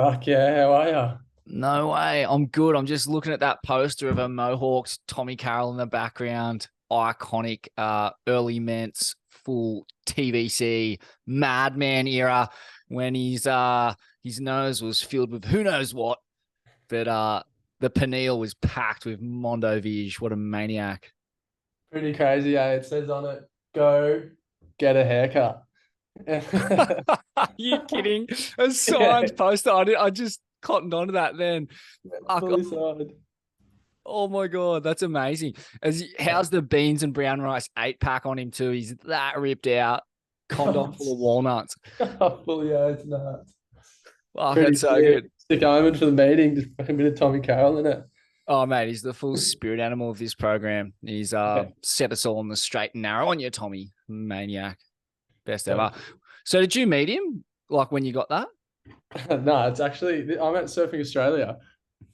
Fuck yeah, how are you? No way. I'm good. I'm just looking at that poster of a Mohawks, Tommy Carroll in the background. Iconic early Ments, full TVC, madman era when his nose was filled with who knows what. But the pineal was packed with Mondo Vige. What a maniac. Pretty crazy, eh? It says on it, go get a haircut. Are you kidding? A Yeah, signed poster. I just cottoned onto that then. Fuck. fully signed. Oh my god, that's amazing. How's the beans and brown rice 8 pack on him too? He's that ripped out, condom full of walnuts. Fully yeah, it's nuts. Fuck, Pretty that's so sick. good. Stick Omen for the meeting, just fucking bit of Tommy Carroll in it. Oh mate, he's the full spirit animal of this program. He's Yeah. set us all on the straight and narrow on you, Tommy. Maniac. Best So, ever. So did you meet him? Like when you got that? no, it's actually I'm at Surfing Australia.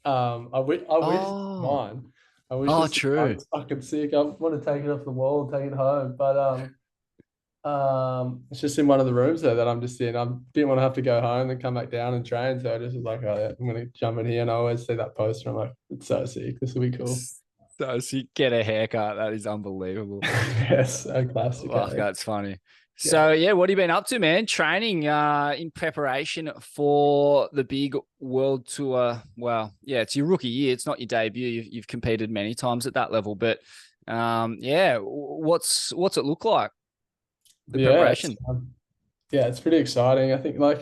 I wish Oh, mine. I wish oh, this true. one's fucking sick. I want to take it off the wall and take it home, but it's just in one of the rooms there that I'm just in. I didn't want to have to go home and come back down and train, so I just was like, oh, yeah, I'm gonna jump in here. And I always see that poster. I'm like, it's so sick. This will be cool. So you get a haircut. That is unbelievable. Yes, a classic. Oh, Eh? that's funny. So Yeah, yeah, what have you been up to, man? Training in preparation for the big world tour. Well, yeah, it's your rookie year. It's not your debut. You've competed many times at that level, but yeah, what's it look like? The yeah, preparation. it's pretty exciting. I think like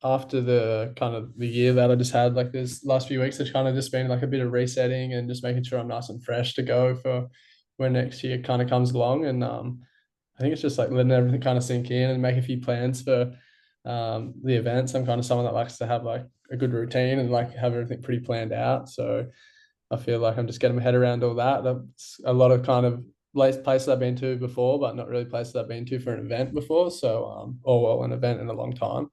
after the kind of the year that I just had, like this last few weeks, it's kind of just been like a bit of resetting and just making sure I'm nice and fresh to go for when next year kind of comes along. And I think it's just like letting everything kind of sink in and make a few plans for the events. I'm kind of someone that likes to have like a good routine and like have everything pretty planned out. So I feel like I'm just getting my head around all that. That's a lot of kind of places I've been to before, but not really places I've been to for an event before. So, or well, an event in a long time.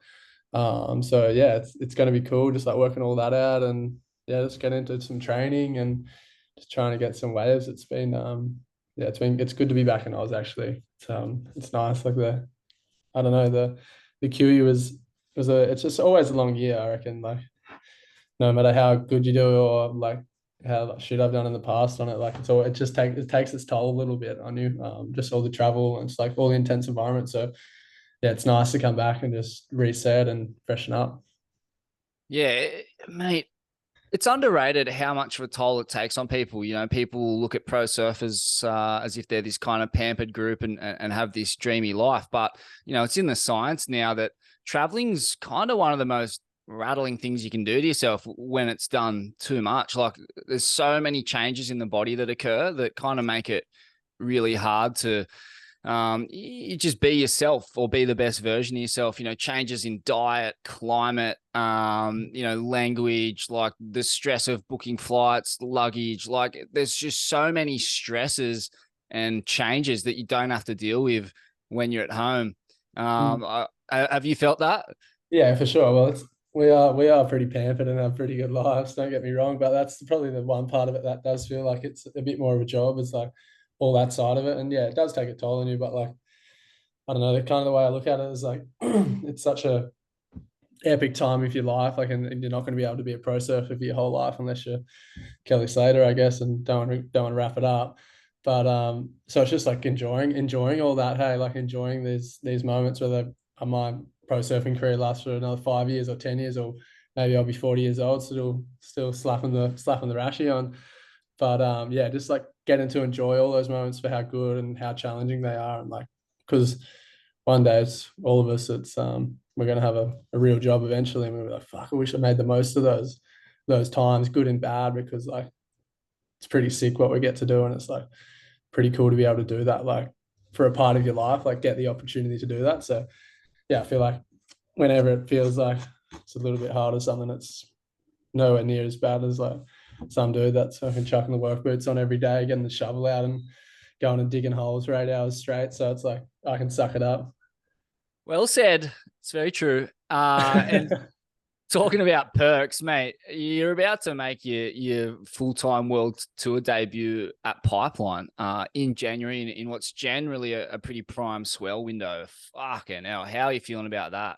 So yeah, it's going to be cool, just like working all that out and yeah, just get into some training and just trying to get some waves. It's been yeah, it's good to be back in Oz actually. It's nice. Like I don't know, the QE was a it's just always a long year, I reckon. Like no matter how good you do or like how shit I've done in the past on it, like it takes its toll a little bit on you. Just all the travel and it's like all the intense environment. So yeah, it's nice to come back and just reset and freshen up. Yeah, mate. It's underrated how much of a toll it takes on people. You know, people look at pro surfers as if they're this kind of pampered group and have this dreamy life. But, you know, it's in the science now that traveling's kind of one of the most rattling things you can do to yourself when it's done too much. Like there's so many changes in the body that occur that kind of make it really hard to you just be yourself or be the best version of yourself. You know, changes in diet, climate, you know, language, like the stress of booking flights, luggage. Like there's just so many stresses and changes that you don't have to deal with when you're at home. Mm. Have you felt that? Yeah, for sure. Well, we are pretty pampered and have pretty good lives. Don't get me wrong, but that's probably the one part of it that does feel like it's a bit more of a job. It's like all that side of it, and yeah, it does take a toll on you. But like I don't know, the kind of the way I look at it is like it's such a epic time of your life. Like, and you're not going to be able to be a pro surfer for your whole life unless you're Kelly Slater, I guess, and don't want to wrap it up. But so it's just like enjoying all that. Hey, like enjoying these moments whether my pro surfing career lasts for another 5 years or 10 years, or maybe I'll be 40 years old, still slapping the rashy on. But yeah, just like getting to enjoy all those moments for how good and how challenging they are, and like because one day it's all of us. It's we're gonna have a real job eventually, and we're like, fuck, I wish I made the most of those times, good and bad, because like it's pretty sick what we get to do, and it's like pretty cool to be able to do that, like for a part of your life, like get the opportunity to do that. So yeah, I feel like whenever it feels like it's a little bit harder, something that's nowhere near as bad as like some dude that's fucking chucking the work boots on every day, getting the shovel out and going and digging holes for 8 hours straight. So it's like I can suck it up. Well said. It's very true. And talking about perks, mate, you're about to make your full time world tour debut at Pipeline in January in what's generally a pretty prime swell window. Fucking hell, how are you feeling about that?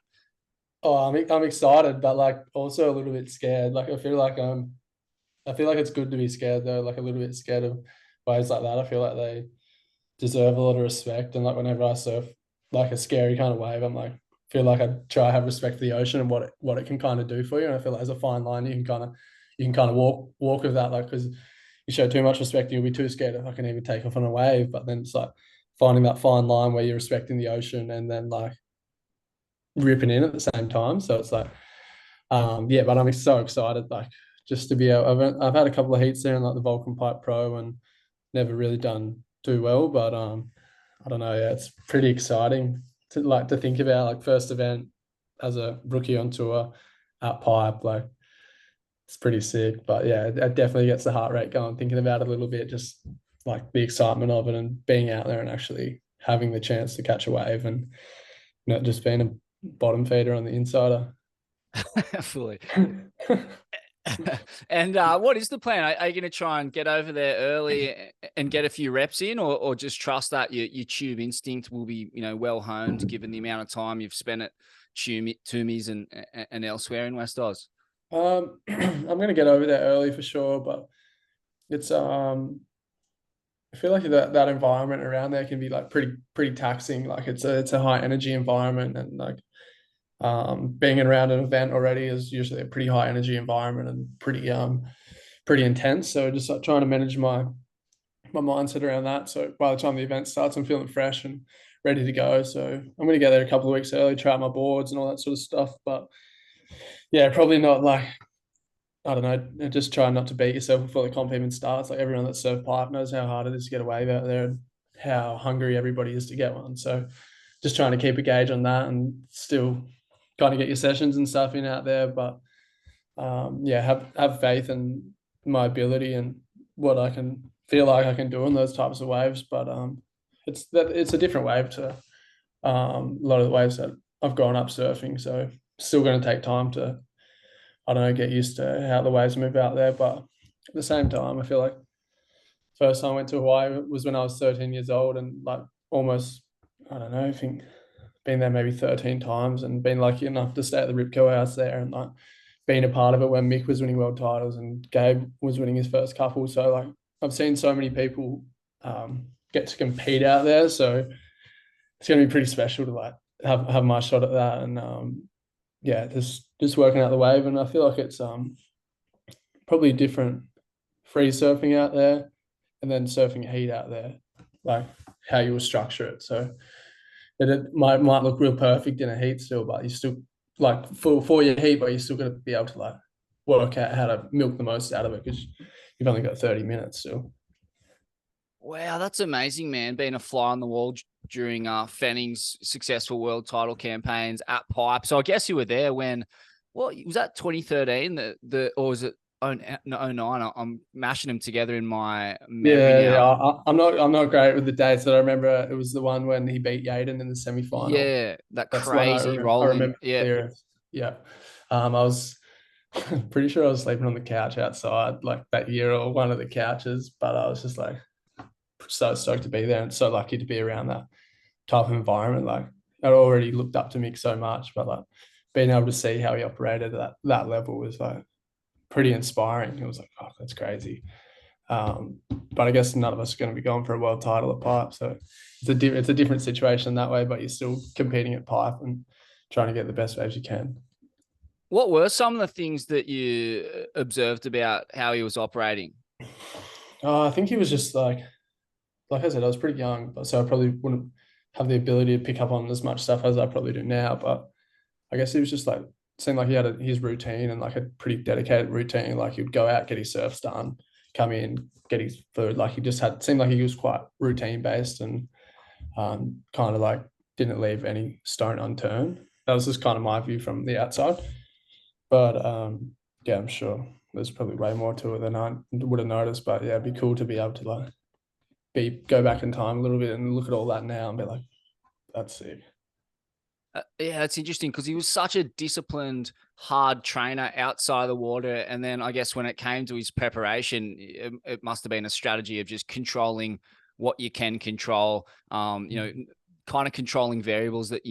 Oh, I'm excited, but like also a little bit scared. Like I feel like it's good to be scared though. Like a little bit scared of waves like that. I feel like they deserve a lot of respect. And like whenever I surf like a scary kind of wave, I'm like feel like I try to have respect for the ocean and what it can kind of do for you. And I feel like there's a fine line you can kind of walk with that. Like because you show too much respect, you'll be too scared if I can even take off on a wave. But then it's like finding that fine line where you're respecting the ocean and then like ripping in at the same time. So it's like yeah, but I'm so excited like just to be able. I've had a couple of heats there in like the Vulcan Pipe Pro and never really done too well, but I don't know. Yeah, it's pretty exciting to think about like first event as a rookie on tour at Pipe. Like it's pretty sick. But yeah, it definitely gets the heart rate going thinking about it a little bit. Just like the excitement of it and being out there and actually having the chance to catch a wave and not just being a bottom feeder on the insider. Fully. And what is the plan? Are you going to try and get over there early and get a few reps in, or just trust that your tube instinct will be, well honed given the amount of time you've spent at Toomey's and elsewhere in West Oz? I'm gonna get over there early for sure, but it's I feel like that environment around there can be like pretty taxing. Like it's a high energy environment and like being around an event already is usually a pretty high energy environment and pretty intense. So just like trying to manage my mindset around that. So by the time the event starts, I'm feeling fresh and ready to go. So I'm gonna get there a couple of weeks early, try out my boards and all that sort of stuff. But yeah, probably not like I don't know, just try not to beat yourself before the comp even starts. Like everyone that's surf pipe knows how hard it is to get a wave out there and how hungry everybody is to get one. So just trying to keep a gauge on that and still kind of get your sessions and stuff in out there. But yeah, have faith in my ability and what I can feel like I can do in those types of waves. But it's a different wave to a lot of the waves that I've grown up surfing. So still going to take time to I don't know get used to how the waves move out there. But at the same time, I feel like first time I went to Hawaii was when I was 13 years old and like almost I don't know I think been there maybe 13 times and been lucky enough to stay at the Ripco house there and like being a part of it when Mick was winning world titles and Gabe was winning his first couple. So like I've seen so many people get to compete out there. So it's gonna be pretty special to like have my shot at that. And yeah, just working out the wave. And I feel like it's probably different free surfing out there and then surfing heat out there, like how you will structure it. So it might look real perfect in a heat still, but you still like for your heat, but you still got to be able to like work out how to milk the most out of it because you've only got 30 minutes still. Wow, that's amazing, man. Being a fly on the wall during Fenning's successful world title campaigns at Pipe. So I guess you were there when, what was that 2013? Or was it no, 09? I'm mashing them together in my memory Yeah. now. I'm not great with the dates, but I remember it was the one when he beat Yaden in the semi final. Yeah, that That's the one crazy I rolling. remember Yeah. clearest. Yeah. I was pretty sure I was sleeping on the couch outside like that year or one of the couches, but I was just like so stoked to be there and so lucky to be around that type of environment. Like I'd already looked up to Mick so much, but like being able to see how he operated at that level was like pretty inspiring. It was like, oh, that's crazy. But I guess none of us are going to be going for a world title at Pipe, so it's a different situation that way. But you're still competing at Pipe and trying to get the best waves you can. What were some of the things that you observed about how he was operating? I think he was just like I said, I was pretty young, but so I probably wouldn't have the ability to pick up on as much stuff as I probably do now. But I guess he was just like seemed like he had his routine and like a pretty dedicated routine. Like he'd go out, get his surfs done, come in, get his food. Like he just had seemed like he was quite routine based and kind of like didn't leave any stone unturned. That was just kind of my view from the outside. But yeah, I'm sure there's probably way more to it than I would have noticed. But yeah, it'd be cool to be able to like go back in time a little bit and look at all that now and be like, that's sick. Yeah, it's interesting because he was such a disciplined, hard trainer outside the water. And then I guess when it came to his preparation, it must have been a strategy of just controlling what you can control, kind of controlling variables that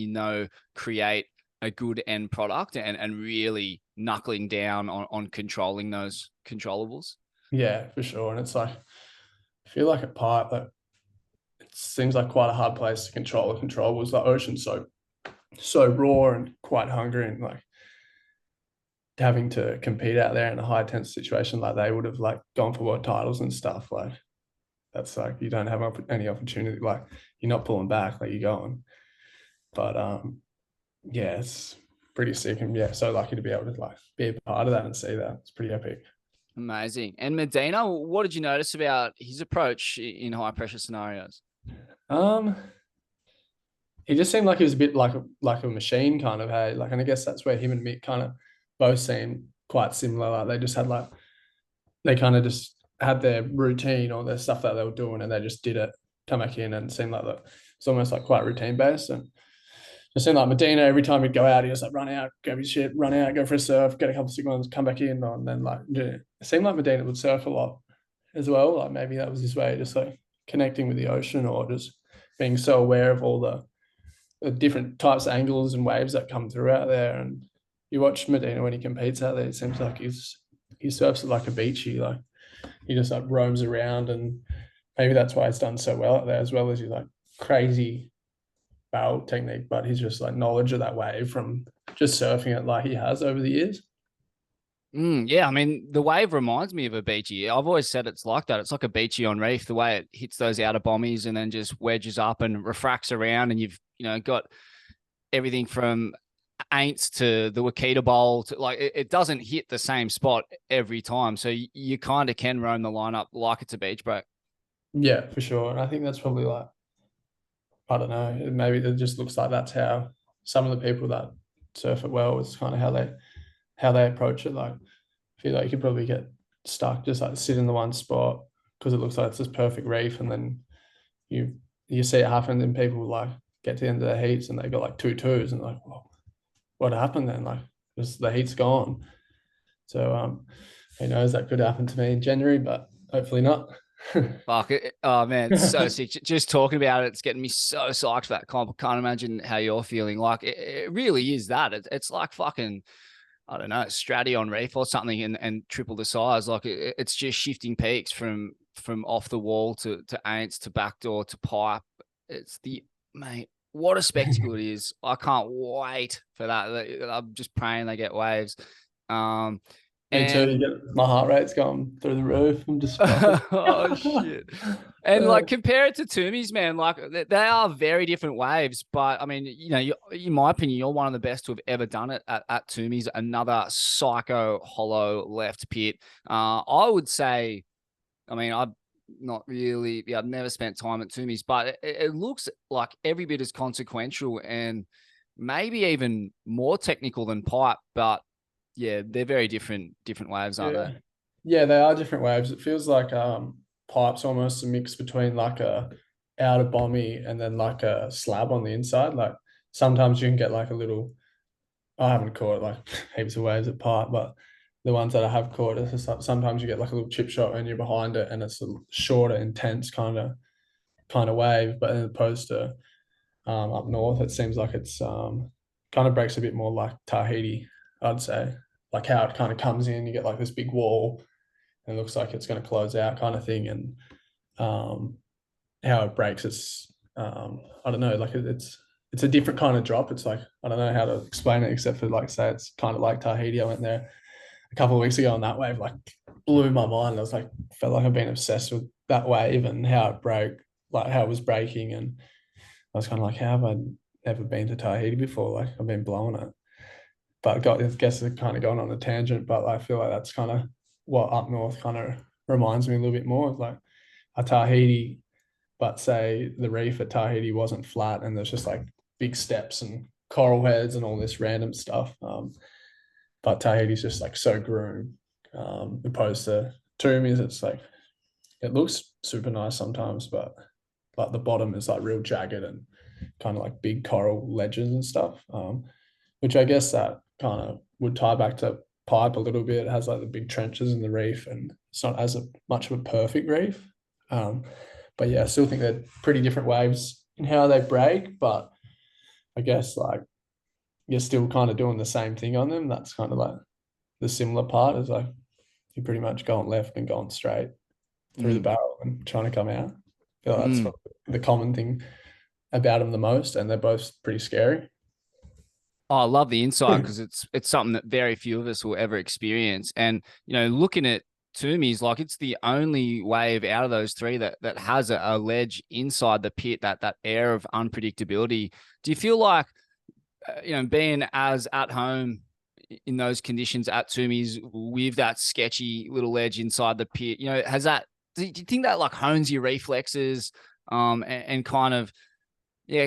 create a good end product and really knuckling down on controlling those controllables. Yeah, for sure. And it's like I feel like a pipe that it seems like quite a hard place to control the controllables. The ocean's so raw and quite hungry, and like having to compete out there in a high tense situation like they would have like gone for world titles and stuff. Like that's like you don't have any opportunity. Like you're not pulling back, like you're going. But yeah, it's pretty sick, and yeah, so lucky to be able to like be a part of that and see that. It's pretty epic. Amazing. And Medina, what did you notice about his approach in high pressure scenarios? Um, he just seemed like he was a bit like a machine kind of, hey, like, and I guess that's where him and Mick kind of both seem quite similar. Like they just had like they kind of just had their routine or their stuff that they were doing, and they just did it, come back in, and it seemed like that it's almost like quite routine based. And it seemed like Medina, every time he'd go out, he was like run out, grab his shit, run out, go for a surf, get a couple of signals, come back in, and then like yeah, it seemed like Medina would surf a lot as well. Like maybe that was his way, just like connecting with the ocean or just being so aware of all the different types of angles and waves that come through out there. And you watch Medina when he competes out there, it seems like he surfs it like a beachy, like he just like roams around, and maybe that's why he's done so well out there, as well as his like crazy barrel technique, but he's just like knowledge of that wave from just surfing it like he has over the years. Yeah, I mean, the wave reminds me of a beachy. I've always said it's like that. It's like a beachy on reef, the way it hits those outer bombies and then just wedges up and refracts around. And you've, got everything from aints to the Wakita Bowl to like it doesn't hit the same spot every time. So you kind of can roam the lineup like it's a beach break. Yeah, for sure. And I think that's probably like, I don't know, maybe it just looks like that's how some of the people that surf it well is kind of how they approach it. Like I feel like you could probably get stuck, just like sit in the one spot because it looks like it's this perfect reef, and then you you see it happen, and people like get to the end of the heats and they got like two twos, and like, well, what happened then? Like, just the heat's gone. So who knows? That could happen to me in January, but hopefully not. Fuck it. Oh man, it's so sick. Just talking about it, it's getting me so psyched for that comp. I can't imagine how you're feeling. Like it really is that. It's like fucking, I don't know, Stratty on reef or something, and triple the size. Like it's just shifting peaks from off the wall to aints to backdoor to pipe. It's the mate. What a spectacle it is! I can't wait for that. I'm just praying they get waves. Um, Me too. and My heart rate's gone through the roof. I'm just fucking. oh shit. And like compare it to Toomey's, man. Like they are very different waves, but I mean, in my opinion, you're one of the best to have ever done it at Toomey's. Another psycho hollow left pit. I would say, I mean, I've not really, I've never spent time at Toomey's, but it looks like every bit as consequential and maybe even more technical than pipe, but yeah, they're very different waves, aren't Yeah, they? yeah, they are different waves. It feels like pipes almost a mix between like a outer bomby and then like a slab on the inside. Like sometimes you can get like a little. I haven't caught like heaps of waves at pipe, but the ones that I have caught, it's just like sometimes you get like a little chip shot when you're behind it, and it's a shorter, intense kind of wave. But as opposed to up north, it seems like it's kind of breaks a bit more like Tahiti, I'd say. Like how it kind of comes in, you get like this big wall, and it looks like it's going to close out kind of thing. And um, how it breaks, it's I don't know, like it's a different kind of drop. It's like I don't know how to explain it except for like say it's kind of like Tahiti. I went there a couple of weeks ago, and that wave like blew my mind. I was like felt like I've been obsessed with that wave and how it broke, like how it was breaking, and I was kind of like, how have I never been to Tahiti before? Like I've been blowing it, but I guess it's kind of gone on a tangent. But I feel like that's kind of what up north kind of reminds me a little bit more. It's like a Tahiti, but say the reef at Tahiti wasn't flat, and there's just like big steps and coral heads and all this random stuff. But Tahiti's just like so groomed, opposed to Toomey's. It's like it looks super nice sometimes, but like the bottom is like real jagged and kind of like big coral ledges and stuff. Which I guess that kind of would tie back to pipe a little bit. It has like the big trenches in the reef, and it's not as much of a perfect reef. Um, but yeah, I still think they're pretty different waves in how they break. But I guess like you're still kind of doing the same thing on them. That's kind of like the similar part is like you're pretty much going left and going straight through the Mm, barrel and trying to come out. I feel like that's mm. probably the common thing about them the most, and they're both pretty scary. Oh, I love the insight because it's something that very few of us will ever experience. And looking at Toomey's, like it's the only wave out of those three that has a ledge inside the pit, that air of unpredictability. Do you feel like being as at home in those conditions at Toomey's with that sketchy little ledge inside the pit, has that? Do you think that like hones your reflexes, and kind of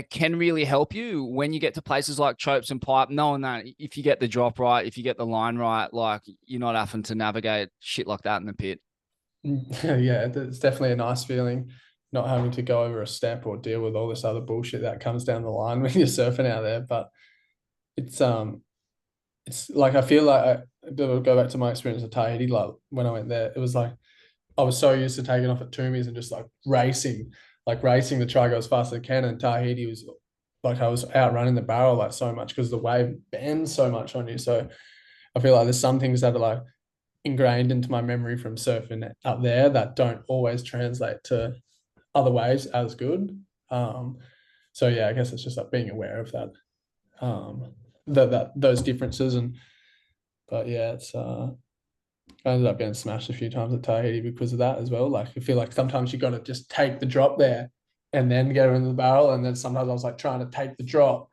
can really help you when you get to places like Chopes and Pipe, knowing that if you get the drop right, if you get the line right, like you're not having to navigate shit like that in the pit. Yeah, it's definitely a nice feeling not having to go over a step or deal with all this other bullshit that comes down the line when you're surfing out there. But it's it's like I feel like to go back to my experience at Tahiti, like when I went there, it was like I was so used to taking off at Toomey's and just like racing to try to go as fast as I can. And Tahiti was like I was outrunning the barrel like so much because the wave bends so much on you. So I feel like there's some things that are like ingrained into my memory from surfing up there that don't always translate to other waves as good. So yeah, I guess it's just like being aware of that, that those differences. And but yeah, it's I ended up getting smashed a few times at Tahiti because of that as well. Like I feel like sometimes you got to just take the drop there and then get into the barrel, and then sometimes I was like trying to take the drop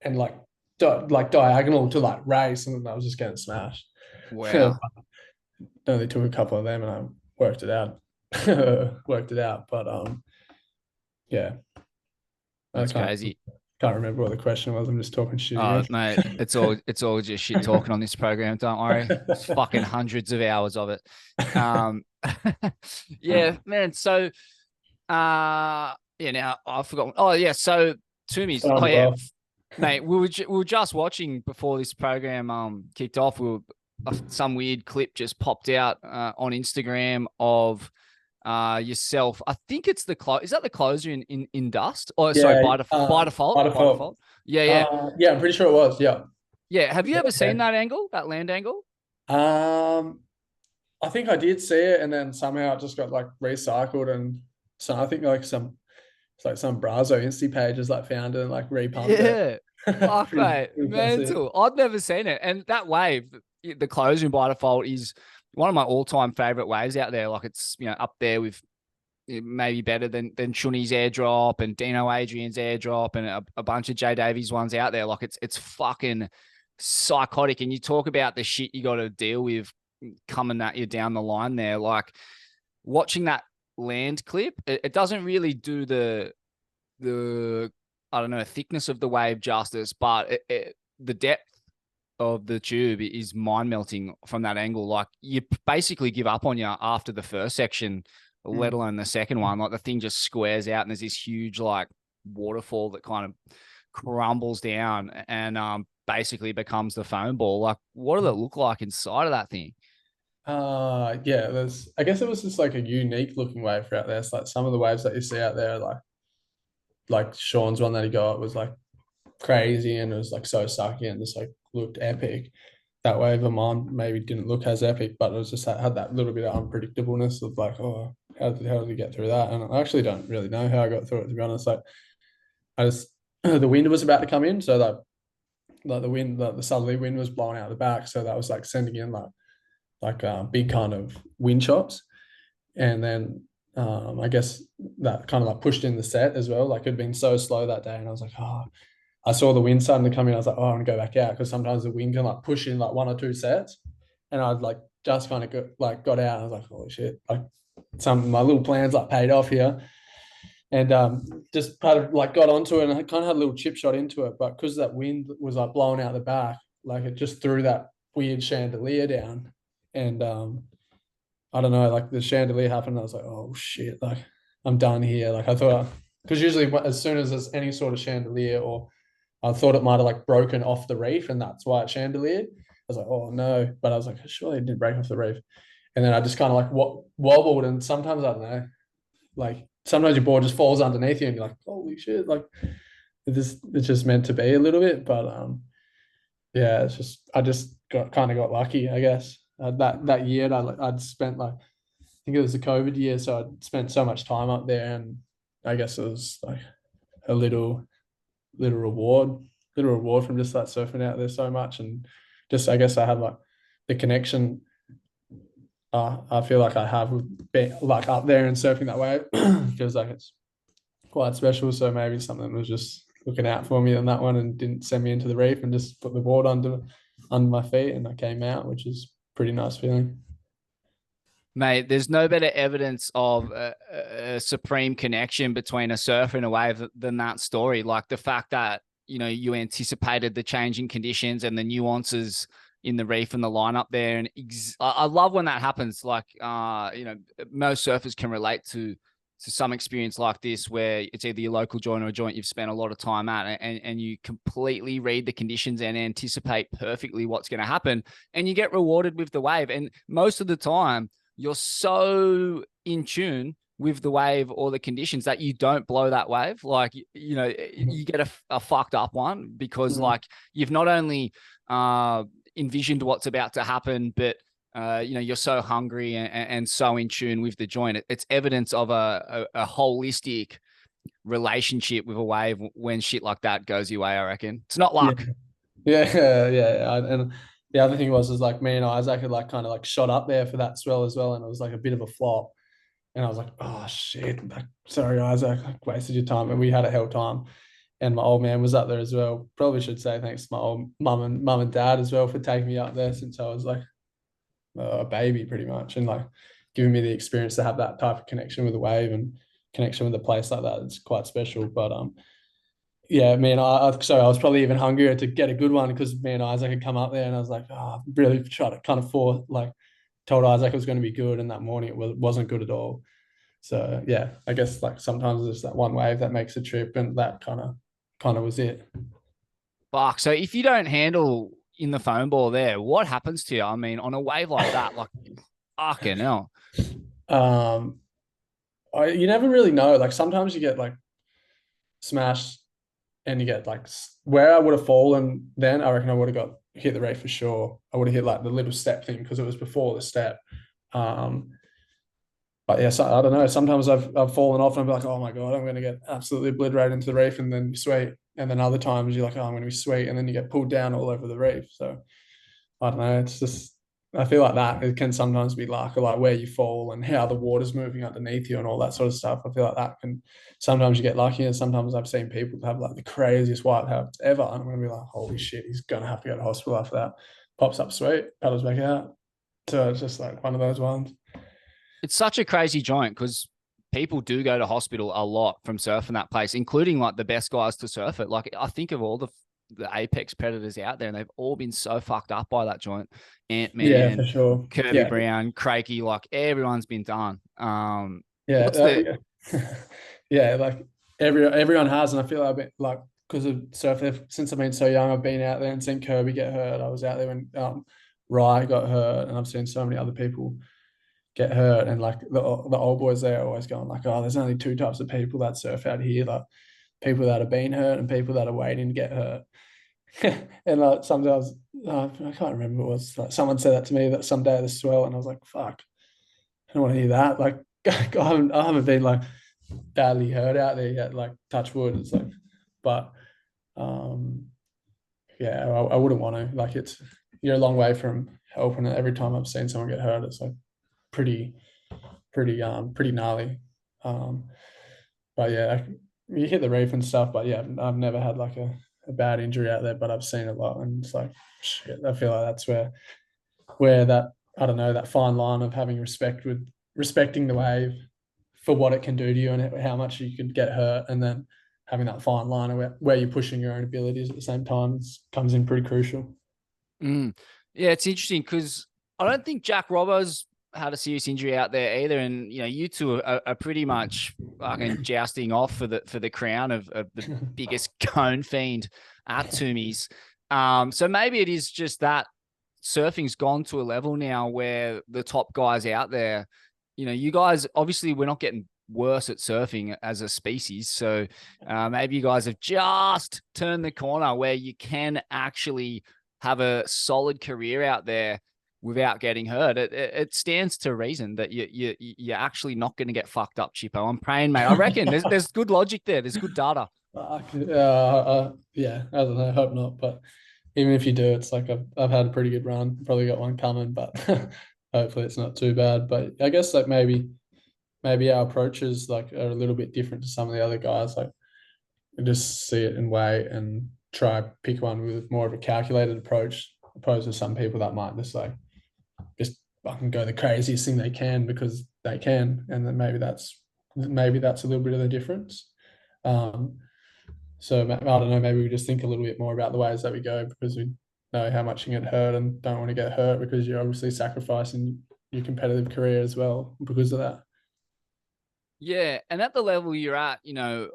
and like diagonal to like race, and then I was just getting smashed. Wow. Only took a couple of them and I worked it out. Worked it out. But yeah, I That's crazy. can't remember what the question was. I'm just talking shit Oh, again. mate, it's all just shit talking on this program. Don't worry. It's fucking hundreds of hours of it. Um, yeah, man. So, now I forgot. Oh, yeah. So Toomey's. Oh, Signed it yeah, off. mate. We were just watching before this program kicked off. Some weird clip just popped out on Instagram of yourself. I think it's is that the closer in Dust? Oh, sorry, Yeah, by default, by by default. default. Yeah, yeah, Yeah, I'm pretty sure it was. Yeah. yeah. Have you ever seen Yeah. that angle, that land angle? I think I did see it, and then somehow it just got like recycled, and so I think like it's like some Brazo Insta pages like found it and like repumped it. Yeah. Fuck, pretty, mate. pretty impressive. Mental. I'd never seen it. And that wave, the closing by default, is one of my all-time favorite waves out there. Like it's, up there with maybe better than Shuni's airdrop and Dino Adrian's airdrop and a bunch of Jay Davies ones out there. Like it's fucking psychotic. And you talk about the shit you got to deal with coming at you down the line there. Like watching that land clip, it doesn't really do the I don't know thickness of the wave justice, but the depth of the tube is mind melting from that angle. Like you basically give up on you after the first section, let alone the second one. Like the thing just squares out and there's this huge like waterfall that kind of crumbles down and basically becomes the foam ball. Like what does it look like inside of that thing? Yeah, I guess it was just like a unique looking wave for out there. It's like some of the waves that you see out there, like Sean's one that he got was like crazy and it was like so sucky and just like looked epic. That wave of mine maybe didn't look as epic, but it was just had that little bit of unpredictableness of like, oh, how did we get through that? And I actually don't really know how I got through it, to be honest. Like I just the wind was about to come in, so that like the wind, the southerly wind was blowing out the back, so that was like sending in big kind of wind chops, and then I guess that kind of like pushed in the set as well. Like it'd been so slow that day, and I was like, oh, I saw the wind starting to come in. I was like, oh, I want to go back out because sometimes the wind can like push in like one or two sets, and I'd like just kind of got out. I was like, holy shit! Like my little plans like paid off here, and just kind of like got onto it, and I kind of had a little chip shot into it, but because that wind was like blowing out the back, like it just threw that weird chandelier down, and I don't know, like the chandelier happened. I was like, oh shit, like I'm done here. Like I thought, because usually as soon as there's any sort of chandelier, or I thought it might have like broken off the reef and that's why it chandeliered. I was like, oh no, but I was like, surely it didn't break off the reef. And then I just kind of like wobbled, and sometimes I don't know, like sometimes your board just falls underneath you, and you're like, holy shit, like it's just meant to be a little bit, but yeah, it's just I just got lucky, I guess. That year I'd spent like I think it was the COVID year, so I'd spent so much time up there, and I guess it was like a little reward, little reward from just like surfing out there so much, and just I guess I had like the connection. I feel like I have with being like up there and surfing that way. Feels like it's quite special. So maybe something was just looking out for me on that one and didn't send me into the reef and just put the board under my feet, and I came out, which is pretty nice feeling. Mate, there's no better evidence of a supreme connection between a surfer and a wave than that story. Like the fact that, you know, you anticipated the changing conditions and the nuances in the reef and the lineup there. And I love when that happens. Like, you know, most surfers can relate to some experience like this where it's either your local joint or a joint you've spent a lot of time at, and you completely read the conditions and anticipate perfectly what's going to happen, and you get rewarded with the wave. And most of the time, you're so in tune with the wave or the conditions that you don't blow that wave. Like, you know, you get a fucked up one because like you've not only envisioned what's about to happen, but you know, you're so hungry and so in tune with the joint. It's evidence of a holistic relationship with a wave when shit like that goes your way, I reckon. It's not Yeah, luck. yeah. And the other thing was like me and Isaac had like kind of like shot up there for that swell as well, and it was like a bit of a flop. And I was like, oh shit, like, sorry Isaac, like, wasted your time. And we had a hell time. And my old man was up there as well. Probably should say thanks to my old mum and dad as well for taking me up there since I was like a baby pretty much, and like giving me the experience to have that type of connection with the wave and connection with a place like that. It's quite special. But yeah, me and I was probably even hungrier to get a good one because me and Isaac had come up there, and I was like, oh, really try to kind of like told Isaac it was going to be good, and that morning wasn't good at all. So yeah, I guess like sometimes there's that one wave that makes a trip, and that kind of was it. Fuck. So if you don't handle in the foam ball there, what happens to you? I mean, on a wave like that, like fucking hell. Um, you never really know. Like sometimes you get like smashed, and you get like where I would have fallen. Then I reckon I would have got hit the reef for sure. I would have hit like the little step thing because it was before the step. Um, but yeah, so, I don't know. Sometimes I've fallen off and I'm like, oh my god, I'm going to get absolutely obliterated into the reef, and then sweet. And then other times you're like, oh, I'm going to be sweet, and then you get pulled down all over the reef. So I don't know. It's just I feel like that it can sometimes be luck, or like where you fall and how the water's moving underneath you and all that sort of stuff. I feel like that can sometimes you get lucky, and sometimes I've seen people have like the craziest whiteouts ever, and I'm gonna be like, holy shit, he's gonna have to go to hospital after that. Pops up sweet, paddles back out. So it's just like one of those ones. It's such a crazy joint because people do go to hospital a lot from surfing that place, including like the best guys to surf it. Like I think of all the apex predators out there, and they've all been so fucked up by that joint. Ant Yeah, for Man, sure. Kirby Yeah, Brown, Craigie, like everyone's been done. yeah, What's the yeah. Yeah, like everyone has, and I feel like I've been like because of surf since I've been so young, I've been out there and seen Kirby get hurt. I was out there when Rye got hurt, and I've seen so many other people get hurt, and like the old boys there are always going like, oh, there's only two types of people that surf out here, like people that have been hurt and people that are waiting to get hurt. And like sometimes I can't remember, it was like someone said that to me that someday the swell, and I was like, fuck, I don't want to hear that. Like I haven't been like badly hurt out there yet, like touch wood. It's like, but um yeah, I wouldn't want to. Like it's you're a long way from helping it. Every time I've seen someone get hurt, it's like pretty pretty gnarly. Um, but yeah, you hit the reef and stuff. But yeah, I've never had like a bad injury out there, but I've seen a lot, and it's like shit. I feel like that's where that I don't know that fine line of having respect with respecting the wave for what it can do to you and how much you could get hurt, and then having that fine line where you're pushing your own abilities at the same time comes in pretty crucial. Mm. Yeah, it's interesting because I don't think Jack Robbo's had a serious injury out there either. And you know, you two are pretty much fucking jousting off for the crown of the biggest cone fiend at Toomey's. So maybe it is just that surfing's gone to a level now where the top guys out there, you know, you guys obviously we're not getting worse at surfing as a species. So maybe you guys have just turned the corner where you can actually have a solid career out there without getting hurt, it stands to reason that you're actually not going to get fucked up, Chippo. I'm praying, mate. I reckon there's good logic there. There's good data. Yeah, I don't know. I hope not. But even if you do, it's like I've had a pretty good run. Probably got one coming, but hopefully it's not too bad. But I guess like maybe our approaches like are a little bit different to some of the other guys. Like we just see it and wait and try pick one with more of a calculated approach, opposed to some people that might just fucking go the craziest thing they can because they can, and then maybe that's a little bit of the difference. Um, so I don't know, maybe we just think a little bit more about the ways that we go because we know how much you get hurt and don't want to get hurt because you're obviously sacrificing your competitive career as well because of that. Yeah, and at the level you're at,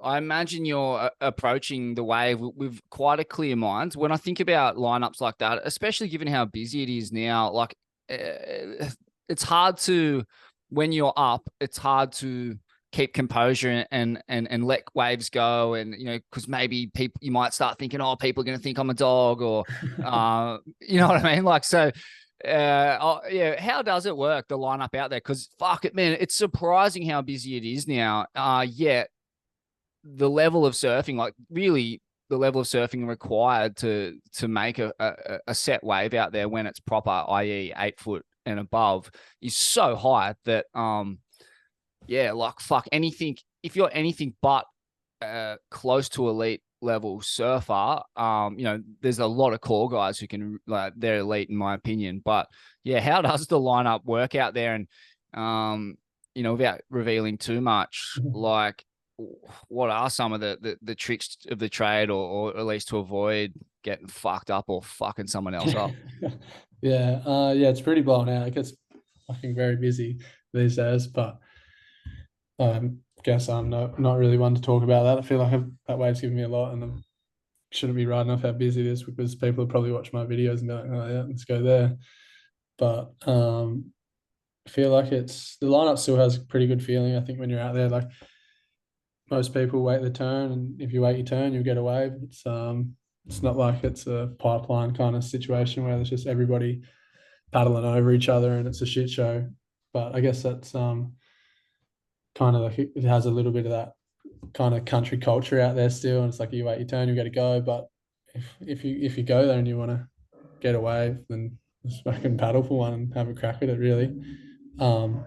I imagine you're approaching the wave with quite a clear mind. When I think about lineups like that, especially given how busy it is now, like it's hard to, when you're up, it's hard to keep composure and let waves go, and because maybe people, you might start thinking, oh, people are going to think I'm a dog, or you know what I mean, like, so yeah, how does it work, the lineup out there? Because fuck it, man, it's surprising how busy it is now. Yet the level of surfing, like really the level of surfing required to make a set wave out there when it's proper, i.e. 8 foot and above, is so high that yeah, like fuck anything. If you're anything but close to elite level surfer, there's a lot of core guys who can, like, they're elite in my opinion. But yeah, how does the lineup work out there? And without revealing too much, like, what are some of the tricks of the trade, or at least to avoid getting fucked up or fucking someone else up? Yeah, it's pretty blown out. It gets fucking very busy these days, but guess I'm not really one to talk about that. I feel like that wave's given me a lot, and I shouldn't be riding off how busy it is because people will probably watch my videos and be like, oh yeah, let's go there. But I feel like the lineup still has a pretty good feeling. I think when you're out there, like most people wait the turn, and if you wait your turn, you'll get a wave. It's not like it's a pipeline kind of situation where there's just everybody paddling over each other and it's a shit show. But I guess that's kind of like it has a little bit of that kind of country culture out there still, and it's like you wait your turn, you got to go. But if you go there and you want to get a wave, then just fucking paddle for one and have a crack at it, really. Um,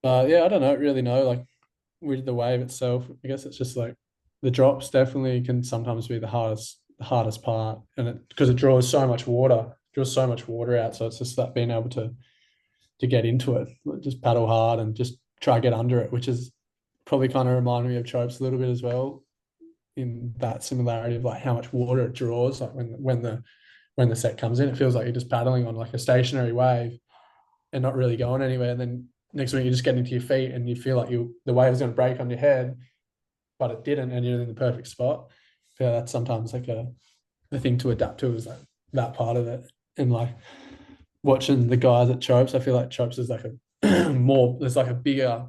but yeah, I don't know, really know, like with the wave itself. I guess it's just like the drops definitely can sometimes be the hardest part, and because it draws so much water out. So it's just that being able to get into it, just paddle hard and just try to get under it, which is probably kind of reminded me of Chopes a little bit as well, in that similarity of like how much water it draws. Like when the set comes in, it feels like you're just paddling on like a stationary wave and not really going anywhere. And then next minute you're just getting to your feet and you feel like the wave is going to break on your head, but it didn't, and you're in the perfect spot. I feel that's sometimes like the thing to adapt to is like that part of it. And like watching the guys at Chopes, I feel like Chopes is like there's like a bigger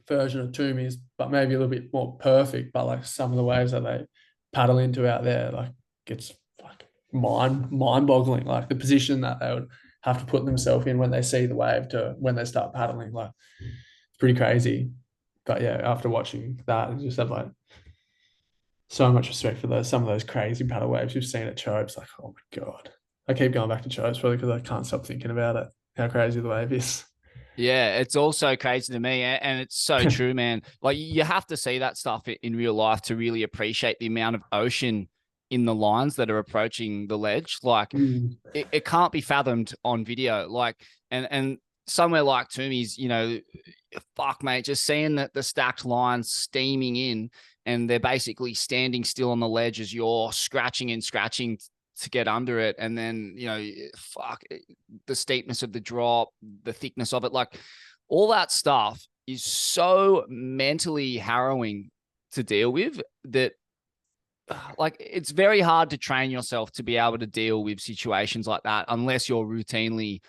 version of Toomey's, but maybe a little bit more perfect. But like some of the waves that they paddle into out there, like it's like mind-boggling. Like the position that they would have to put themselves in when they see the wave to when they start paddling, like it's pretty crazy. But yeah, after watching that, I just have like so much respect for some of those crazy paddle waves you've seen at Chopes. Like, oh my god, I keep going back to Chopes probably because I can't stop thinking about it. How crazy the wave is. Yeah, it's also crazy to me, and it's so true, man. Like, you have to see that stuff in real life to really appreciate the amount of ocean in the lines that are approaching the ledge. Like, Mm. it can't be fathomed on video. Like, and somewhere like Toomey's, fuck, mate, just seeing that the stacked lines steaming in, and they're basically standing still on the ledge as you're scratching and scratching to get under it. And then, fuck, the steepness of the drop, the thickness of it, like all that stuff is so mentally harrowing to deal with that, like, it's very hard to train yourself to be able to deal with situations like that unless you're routinely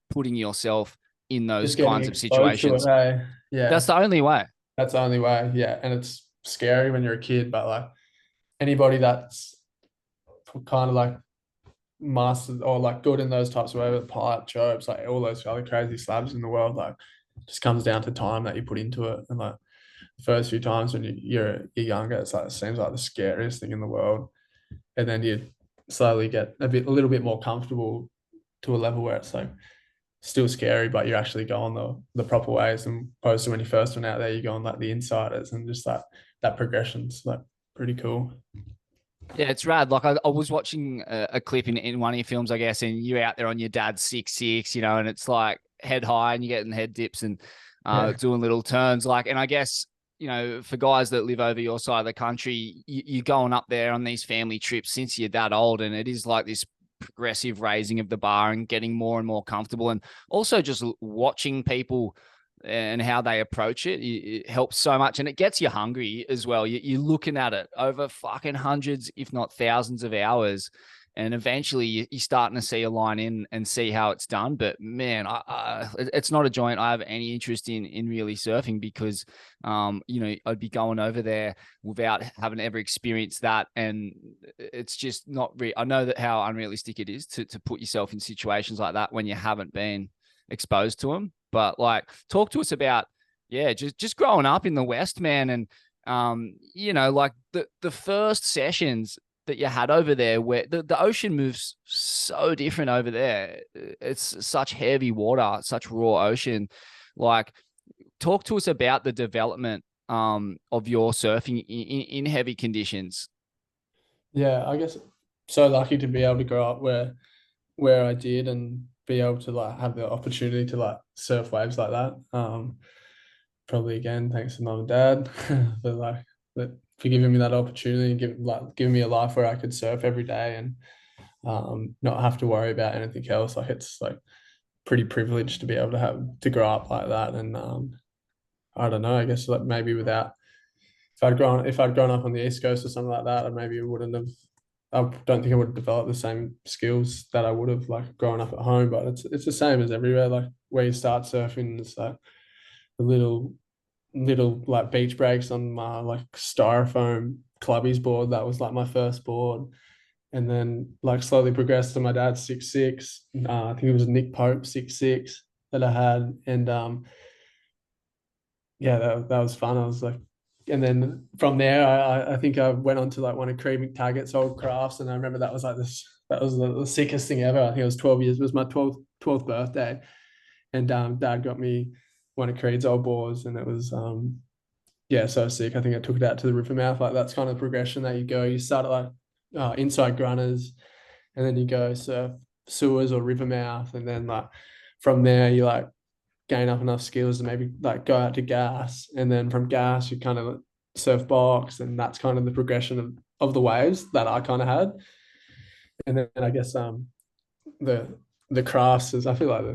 putting yourself in those Just getting kinds of exposed to it. situations. Hey, That's yeah, the only way. that's the only way. Yeah, and it's scary when you're a kid, but like anybody that's kind of like mastered or like good in those types of waves, pipe, chopes, like all those other crazy slabs in the world, like just comes down to time that you put into it. And like the first few times when you're younger, it's like it seems like the scariest thing in the world. And then you slowly get a little bit more comfortable to a level where it's like still scary, but you're actually going the proper ways. And opposed to when you first went out there, you're going like the insiders, and just like that progression's like pretty cool. Yeah, it's rad. Like I was watching a clip in one of your films, I guess, and you're out there on your dad's 6'6", and it's like head high and you're getting head dips and Yeah. doing little turns. Like, and I guess, for guys that live over your side of the country, you're going up there on these family trips since you're that old, and it is like this progressive raising of the bar and getting more and more comfortable, and also just watching people and how they approach it, it helps so much, and it gets you hungry as well. You're looking at it over fucking hundreds, if not thousands of hours, and eventually you're starting to see a line in and see how it's done. But man, it's not a joint I have any interest in really surfing, because I'd be going over there without having ever experienced that, and it's just not I know that how unrealistic it is to put yourself in situations like that when you haven't been exposed to them. But like, talk to us about, yeah, just growing up in the West, man. And, like the first sessions that you had over there, where the ocean moves so different over there. It's such heavy water, such raw ocean. Like, talk to us about the development of your surfing in heavy conditions. Yeah, I guess so lucky to be able to grow up where I did and be able to like have the opportunity to like surf waves like that. Probably again, thanks to mum and dad for like for giving me that opportunity and giving me a life where I could surf every day and not have to worry about anything else. Like it's like pretty privileged to be able to have to grow up like that. And I don't know, I guess like maybe without if I'd grown up on the East Coast or something like that, I maybe wouldn't have. I don't think I would have developed the same skills that I would have like growing up at home. But it's the same as everywhere. Like where you start surfing, it's like the little like beach breaks on my like styrofoam clubbies board. That was like my first board, and then like slowly progressed to my dad's 6'6". I think it was Nick Pope 6'6" that I had, and yeah, that was fun. I was like, and then from there, I think I went on to like one of Creed McTaggart's old crafts, and I remember that was like this. That was the sickest thing ever. I think it was 12 years. It was my 12th birthday, and Dad got me one of Creed's old boards, and it was yeah, so sick. I think I took it out to the river mouth. Like that's kind of progression that you go. You start at like inside grunners, and then you go surf sewers or river mouth, and then like from there you like gain up enough skills to maybe like go out to gas, and then from gas you kind of surf box, and that's kind of the progression of the waves that I kind of had. And then I guess the the crafts is I feel like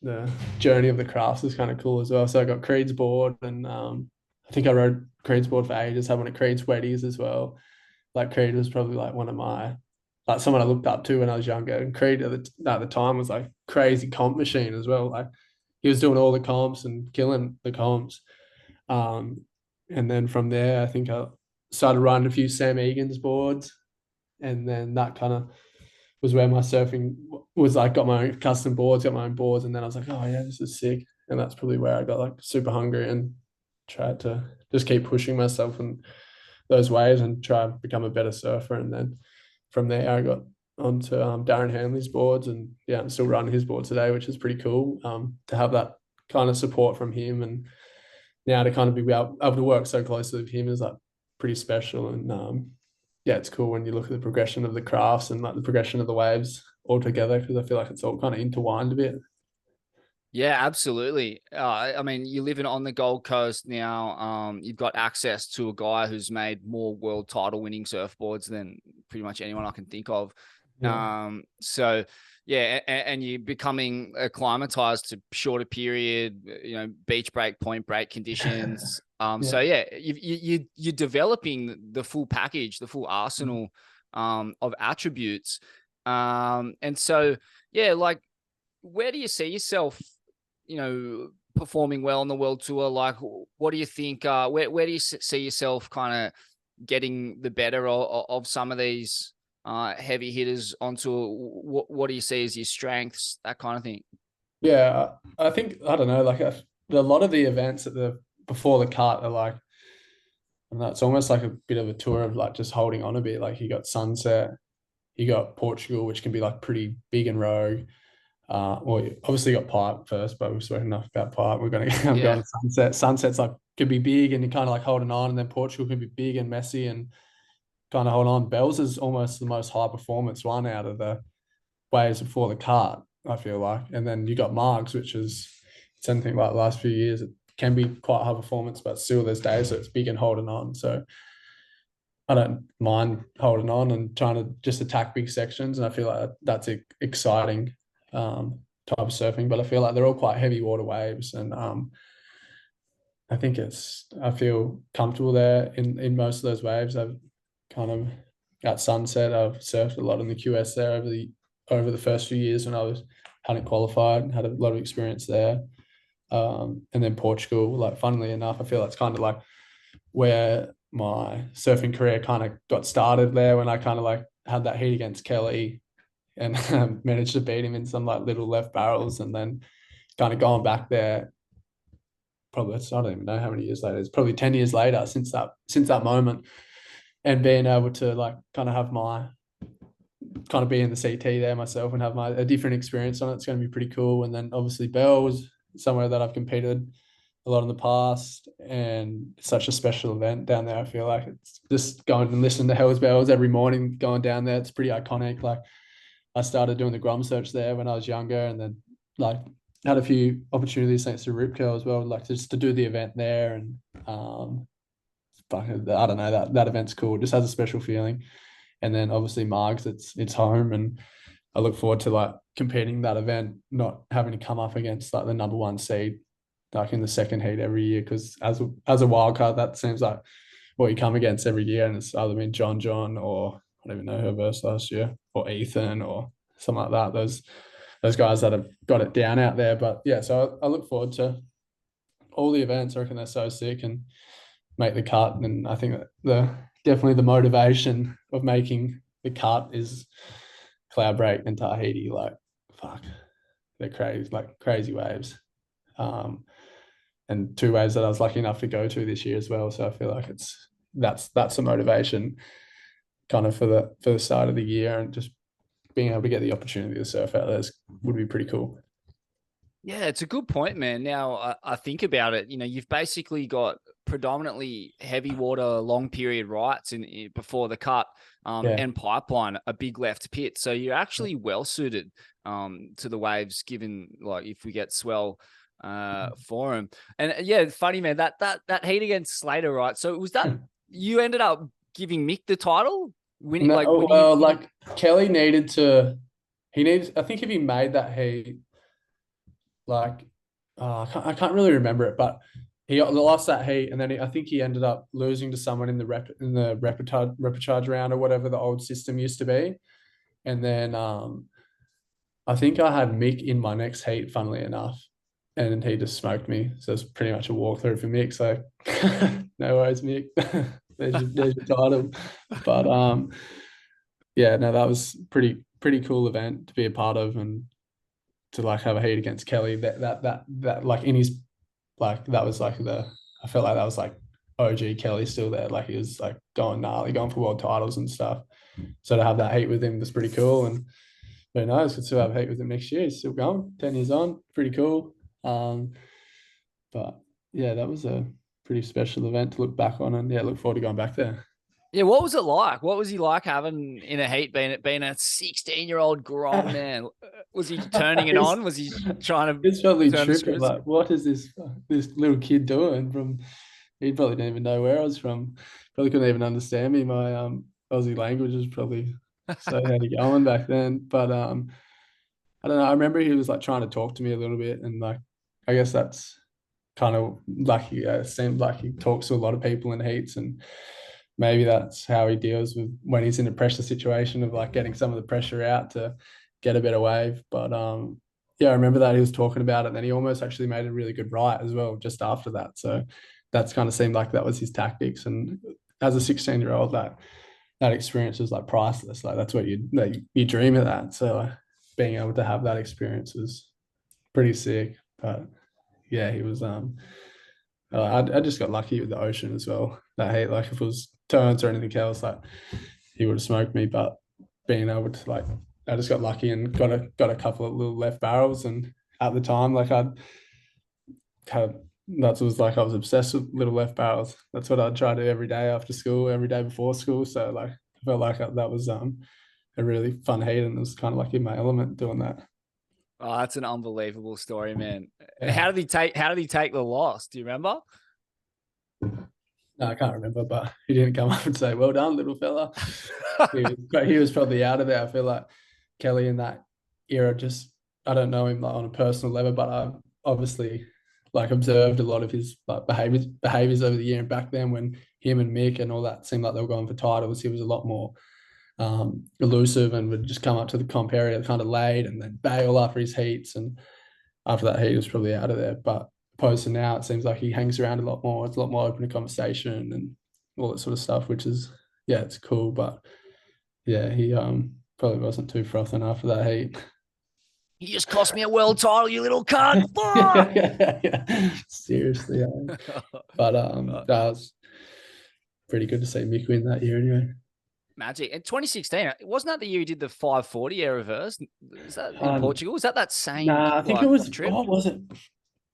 the journey of the crafts is kind of cool as well. So I got Creed's board, and I think I rode Creed's board for ages. Had one of Creed's weddies as well. Like Creed was probably like one of my like someone I looked up to when I was younger. And Creed at the time was like crazy comp machine as well. Like he was doing all the comps and killing the comps. Um, and then from there, I think I started running a few Sam Egan's boards, and then that kind of was where my surfing was like. Got my own custom boards, got my own boards, and then I was like, oh yeah, this is sick. And that's probably where I got like super hungry and tried to just keep pushing myself in those waves and try and become a better surfer. And then from there, I got onto Darren Hanley's boards, and yeah, I'm still running his board today, which is pretty cool to have that kind of support from him, and now to kind of be able to work so closely with him is like pretty special. And yeah, it's cool when you look at the progression of the crafts and like the progression of the waves all together, because I feel like it's all kind of intertwined a bit. Yeah, absolutely. I mean, you're living on the Gold Coast now. You've got access to a guy who's made more world title winning surfboards than pretty much anyone I can think of. Yeah, So yeah, and you're becoming acclimatized to shorter period, beach break, point break conditions. yeah, So yeah, you're developing the full package, the full arsenal of attributes. And so yeah, like, where do you see yourself, performing well on the world tour? Like, what do you think? Where do you see yourself kind of getting the better of some of these heavy hitters onto what do you see as your strengths, that kind of thing? Yeah, I think I don't know. Like a lot of the events at the before the cut are like, I don't know, it's almost like a bit of a tour of like just holding on a bit. Like you got Sunset, you got Portugal, which can be like pretty big and rogue. Well, you obviously got Pipe first, but we've spoken enough about Pipe. We're gonna I'm Yeah. going to Sunset. Sunset's like could be big and you're kind of like holding on, and then Portugal can be big and messy and kind of hold on. Bells is almost the most high performance one out of the waves before the cart, I feel like. And then you got Margs, which is something like the last few years. It can be quite high performance, but still there's days that it's big and holding on. So I don't mind holding on and trying to just attack big sections. And I feel like that's exciting type of surfing. But I feel like they're all quite heavy water waves. And I feel comfortable there in most of those waves. I've kind of at Sunset, I've surfed a lot in the QS there over the first few years when hadn't qualified, had a lot of experience there. And then Portugal, like funnily enough, I feel that's kind of like where my surfing career kind of got started there when I kind of like had that heat against Kelly and managed to beat him in some like little left barrels, and then kind of going back there. Probably I don't even know how many years later. It's probably 10 years later since that moment, and being able to like kind of have my kind of be in the CT there myself and have a different experience on it. It's going to be pretty cool. And then obviously Bell was somewhere that I've competed a lot in the past, and such a special event down there. I feel like it's just going and listening to Hell's Bells every morning going down there. It's pretty iconic. Like I started doing the Grom search there when I was younger, and then like had a few opportunities thanks to Rip Curl as well, like just to do the event there. And I don't know, that event's cool. It just has a special feeling. And then obviously Margs, it's home, and I look forward to like competing that event, not having to come up against like the number one seed like in the second heat every year. Because as a wild card, that seems like what you come against every year, and it's either been John or I don't even know who versed last year, or Ethan or something like that. Those guys that have got it down out there. But yeah, so I look forward to all the events. I reckon they're so sick and make the cut. And I think that definitely the motivation of making the cut is Cloud Break and Tahiti. Like, fuck, they're crazy, like crazy waves. And two waves that I was lucky enough to go to this year as well. So I feel like that's a motivation kind of for the start of the year, and just being able to get the opportunity to surf out there would be pretty cool. Yeah, it's a good point, man. Now I think about it, you've basically got predominantly heavy water, long period rights before the cut, and pipeline, a big left pit. So you're actually well suited to the waves, given like if we get swell for them. And yeah, funny man, that heat against Slater, right? So was that you ended up giving Mick the title, winning No, like like Kelly needed to. I think if he made that heat, like I can't really remember it, but he lost that heat, and then I think he ended up losing to someone in the repechage round or whatever the old system used to be. And then I think I had Mick in my next heat, funnily enough, and he just smoked me. So it's pretty much a walkthrough for Mick. So no worries, Mick. there's your title. But yeah, no, that was pretty cool event to be a part of, and to like have a heat against Kelly. That like in his like that was like I felt like that was like OG Kelly still there. Like he was like going gnarly, going for world titles and stuff. So to have that heat with him was pretty cool. And who knows, could still have a heat with him next year. He's still going, 10 years on, pretty cool. But yeah, that was a pretty special event to look back on, and yeah, look forward to going back there. Yeah, what was it like? What was he like having in a heat, being a 16-year-old grown man? Was he turning it on? Was he trying to It's probably turn the tripping. screws? Like, what is this little kid doing? He probably didn't even know where I was from. Probably couldn't even understand me. My Aussie language was probably so heady going back then. But I don't know. I remember he was like trying to talk to me a little bit, and like I guess that's kind of like it seemed like he talks to a lot of people in heats, and maybe that's how he deals with when he's in a pressure situation of like getting some of the pressure out to get a better wave. But yeah, I remember that he was talking about it, and then he almost actually made a really good right as well just after that. So that's kind of seemed like that was his tactics. And as a 16-year-old, that that experience was like priceless. Like that's what you dream of that. So being able to have that experience was pretty sick. But yeah, he was I just got lucky with the ocean as well. That heat, like if it was turns or anything else, like he would have smoked me. But being able to like, I just got lucky and got a couple of little left barrels. And at the time, like I'd kind of that was like I was obsessed with little left barrels. That's what I'd try to do every day after school, every day before school. So like I felt like that was a really fun heat, and it was kind of like in my element doing that. Oh, that's an unbelievable story, man. Yeah. How did he take the loss? Do you remember? No, I can't remember, but he didn't come up and say, "Well done, little fella." He was probably out of there. I feel like Kelly in that era just I don't know him like on a personal level, but I obviously like observed a lot of his like behaviors over the year. And back then, when him and Mick and all that seemed like they were going for titles, he was a lot more elusive and would just come up to the comp area kind of late and then bail after his heats. And after that heat, he was probably out of there. But opposed to now, it seems like he hangs around a lot more. It's a lot more open to conversation and all that sort of stuff, which is yeah, it's cool. But yeah, he probably wasn't too frothing after that heat. You just cost me a world title, you little cunt. Yeah. Seriously, yeah. But that was pretty good to see Mick win that year anyway. Magic. In 2016, wasn't that the year he did the 540 air reverse? Is that in Portugal? Is that same Nah, I think it was trip? what was it?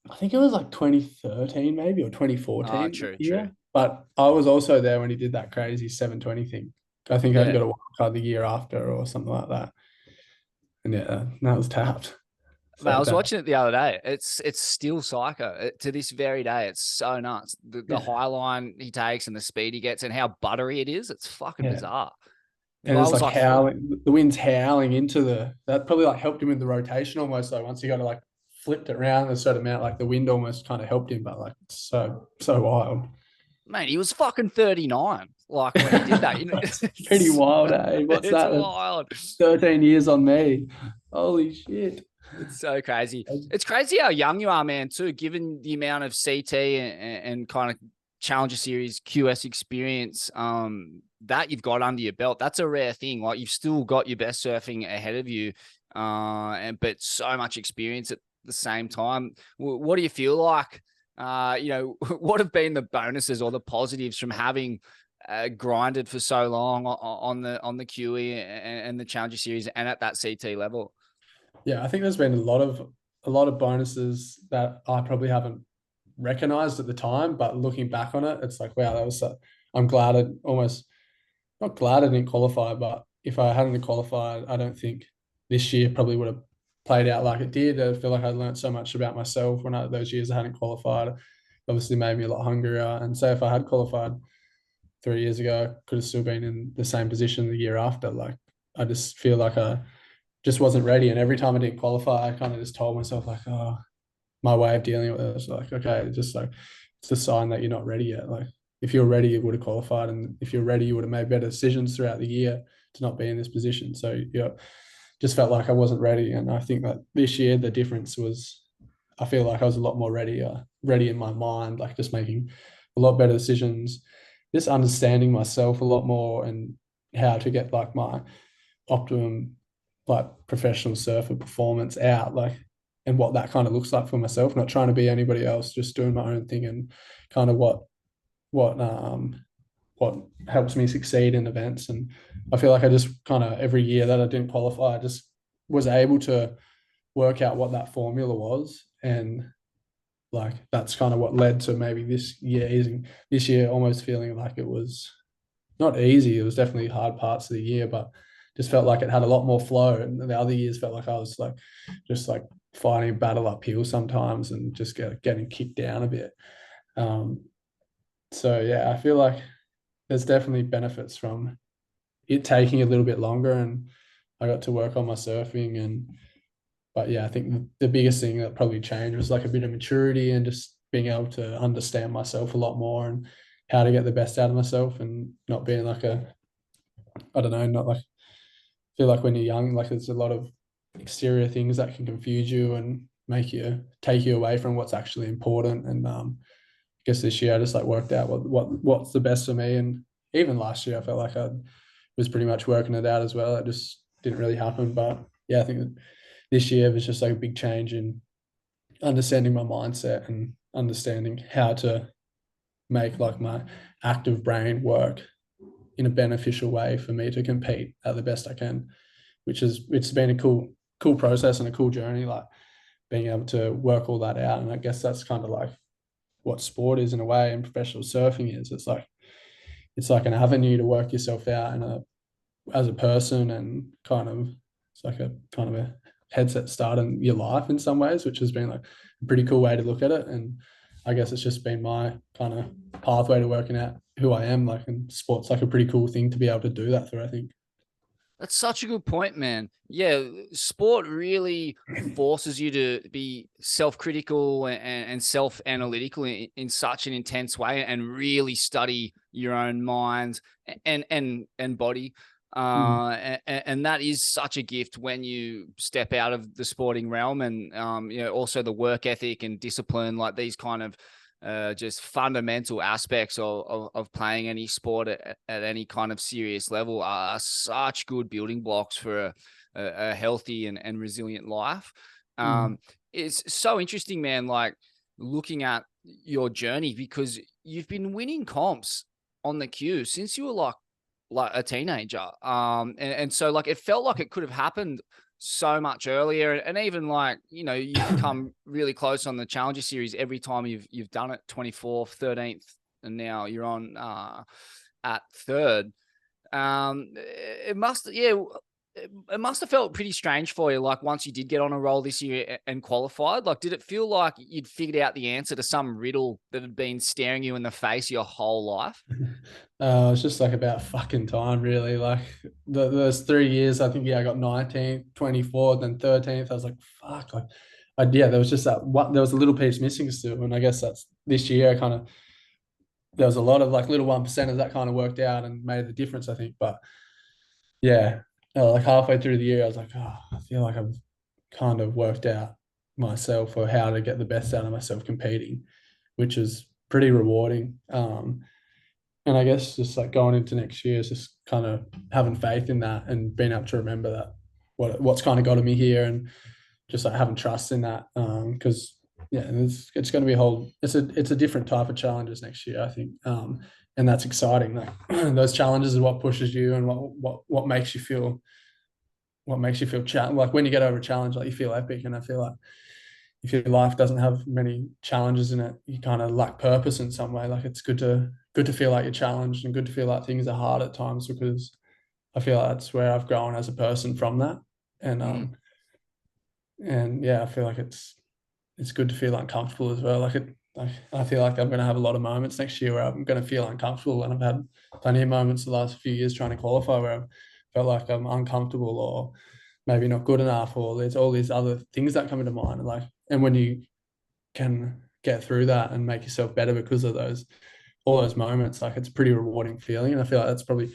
I think it was like 2013 maybe or Ah, 2014 true, true. year. But I was also there when he did that crazy 720 thing. I think I Yeah. got a wild card the year after or something like that. And yeah, that was tapped. Man, I So was tapped. watching it the other day. It's still psycho to this very day. It's so nuts. The Yeah. high line he takes and the speed he gets and how buttery it is. It's fucking Yeah. bizarre. And I it's was like like, howling, the wind's howling into that probably like helped him with the rotation almost. So once he got to like flipped it around a certain amount, like the wind almost kind of helped him, but like it's so wild. man, he was fucking 39. Like when he did that, That's pretty wild, eh? What's it's that? wild. 13 years on me. Holy shit. It's so crazy. It's crazy how young you are, man, too, given the amount of CT and kind of Challenger Series QS experience that you've got under your belt. That's a rare thing. Like you've still got your best surfing ahead of you, but so much experience at the same time. What do you feel like? What have been the bonuses or the positives from having grinded for so long on the QE and the Challenger Series and at that CT level? Yeah, I think there's been a lot of bonuses that I probably haven't recognized at the time, but looking back on it, it's like, wow, that was I'm glad I almost not glad I didn't qualify, but if I hadn't qualified, I don't think this year probably would have played out like it did. I feel like I learned so much about myself those years I hadn't qualified. Obviously made me a lot hungrier. And so if I had qualified 3 years ago, I could have still been in the same position the year after. Like I just feel like I just wasn't ready. And every time I didn't qualify, I kind of just told myself like, oh, my way of dealing with it was like, okay, just like it's a sign that you're not ready yet. Like if you're ready, you would have qualified, and if you're ready, you would have made better decisions throughout the year to not be in this position. So yeah, just felt like I wasn't ready, and I think that this year the difference was, I feel like I was a lot more ready in my mind, like just making a lot better decisions, just understanding myself a lot more and how to get like my optimum like professional surfer performance out, like and what that kind of looks like for myself, not trying to be anybody else, just doing my own thing and kind of what what helps me succeed in events. And I feel like I just kind of every year that I didn't qualify, I just was able to work out what that formula was. And like that's kind of what led to maybe this year almost feeling like it was not easy. It was definitely hard parts of the year, but just felt like it had a lot more flow. And the other years felt like I was like just like fighting a battle uphill sometimes and just getting kicked down a bit. Um, so yeah, I feel like there's definitely benefits from it taking a little bit longer, and I got to work on my surfing. And but yeah, I think the biggest thing that probably changed was like a bit of maturity and just being able to understand myself a lot more and how to get the best out of myself and not being like I don't know, not like feel like when you're young, like there's a lot of exterior things that can confuse you and make you take you away from what's actually important. And I guess this year I just like worked out what's the best for me. And even last year, I felt like I was pretty much working it out as well. It just didn't really happen. But yeah, I think that this year was just like a big change in understanding my mindset and understanding how to make like my active brain work in a beneficial way for me to compete at the best I can, which is it's been a cool process and a cool journey, like being able to work all that out. And I guess that's kind of like what sport is in a way, and professional surfing is. It's like an avenue to work yourself out in a as a person, and kind of it's like a kind of a headset start in your life in some ways, which has been like a pretty cool way to look at it. And I guess it's just been my kind of pathway to working out who I am. Like, and sports like a pretty cool thing to be able to do that through, I think. That's such a good point, man. Yeah, sport really forces you to be self-critical and self-analytical in such an intense way, and really study your own mind and body. Mm. And that is such a gift when you step out of the sporting realm, and also the work ethic and discipline, like these kind of just fundamental aspects of playing any sport at any kind of serious level are such good building blocks for a healthy and resilient life. Mm. It's so interesting, man, like looking at your journey, because you've been winning comps on the queue since you were like a teenager. And so like it felt like it could have happened so much earlier, and even like you've come really close on the Challenger Series every time you've done it. 24th, 13th, and now you're on at third. It must it must have felt pretty strange for you, like once you did get on a roll this year and qualified. Like, did it feel like you'd figured out the answer to some riddle that had been staring you in the face your whole life? It's just like about fucking time, really. Like those 3 years, I think, yeah, I got 19th, 24th, then 13th. I was like, fuck. Like, yeah, there was just that one, there was a little piece missing still. And I guess that's this year, I kind of, there was a lot of like little 1%ers that kind of worked out and made the difference, I think. But yeah, like halfway through the year, I was like, oh, I feel like I've kind of worked out myself, or how to get the best out of myself competing, which is pretty rewarding. And I guess just like going into next year is just kind of having faith in that and being able to remember that what's kind of gotten me here, and just like having trust in that. Because yeah, it's going to be a whole it's a different type of challenges next year, I think. And that's exciting. Like those challenges is what pushes you, and what makes you feel like when you get over a challenge, like you feel epic. And I feel like if your life doesn't have many challenges in it, you kind of lack purpose in some way. Like it's good to feel like you're challenged, and good to feel like things are hard at times, because I feel like that's where I've grown as a person from that. And Mm. and yeah, I feel like it's good to feel uncomfortable as well. I feel like I'm going to have a lot of moments next year where I'm going to feel uncomfortable, and I've had plenty of moments the last few years trying to qualify where I've felt like I'm uncomfortable, or maybe not good enough, or there's all these other things that come into mind. And when you can get through that and make yourself better because of all those moments, like it's a pretty rewarding feeling. And I feel like that's probably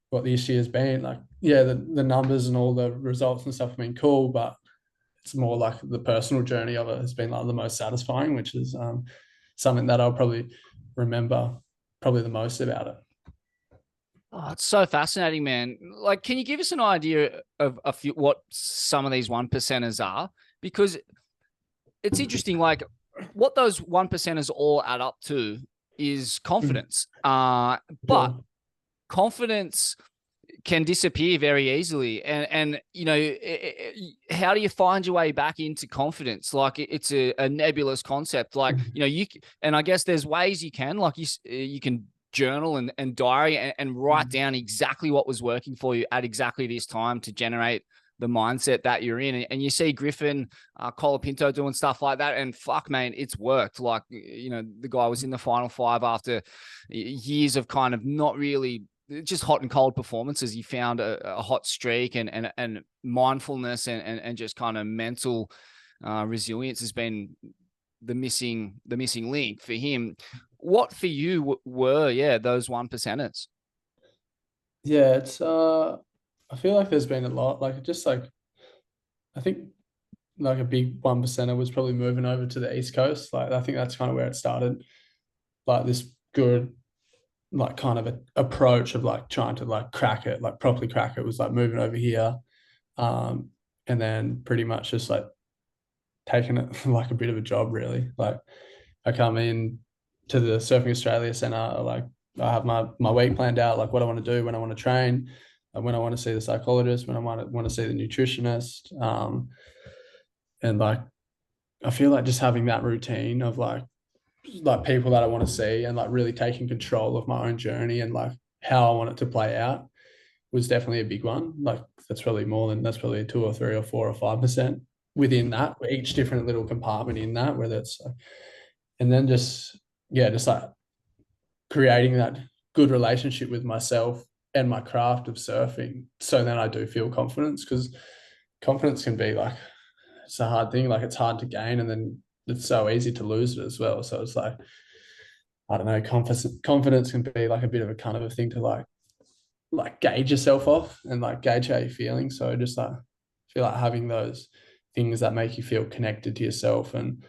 what this year's been. Like, yeah, the numbers and all the results and stuff have been cool, but it's more like the personal journey of it has been like the most satisfying, which is something that I'll probably remember probably the most about it. Oh, it's so fascinating, man. Like, can you give us an idea of a few what some of these one percenters are? Because it's interesting, like what those one percenters all add up to is confidence. But Sure. confidence can disappear very easily, and how do you find your way back into confidence? Like it's a nebulous concept. Like and I guess there's ways you can, like you can journal and diary and write down exactly what was working for you at exactly this time to generate the mindset that you're in. And you see Griffin, Colapinto doing stuff like that, and fuck, man, it's worked. Like, the guy was in the final five after years of kind of not really just hot and cold performances. He found a hot streak, and mindfulness and just kind of mental resilience has been the missing link for him. What for you were those one percenters? Yeah, it's I feel like there's been a lot, like just like I think like a big 1%er was probably moving over to the East Coast. Like I think that's kind of where it started. Like this good like kind of a approach of like trying to like crack it, like properly crack it was like moving over here. Um, and then pretty much just like taking it like a bit of a job really. Like I come in to the Surfing Australia Centre, like I have my week planned out, like what I want to do, when I want to train, when I want to see the psychologist, when I want to see the nutritionist. And like I feel like just having that routine of like people that I want to see and like really taking control of my own journey and like how I want it to play out was definitely a big one. Like that's probably a 2 or 3 or 4 or 5% within that, each different little compartment in that, whether it's and then just yeah, just like creating that good relationship with myself and my craft of surfing. So then I do feel confidence because confidence can be like it's a hard thing. Like it's hard to gain and then it's so easy to lose it as well. So it's like I don't know, confidence can be like a bit of a kind of a thing to like gauge yourself off and like gauge how you're feeling. So just like feel like having those things that make you feel connected to yourself and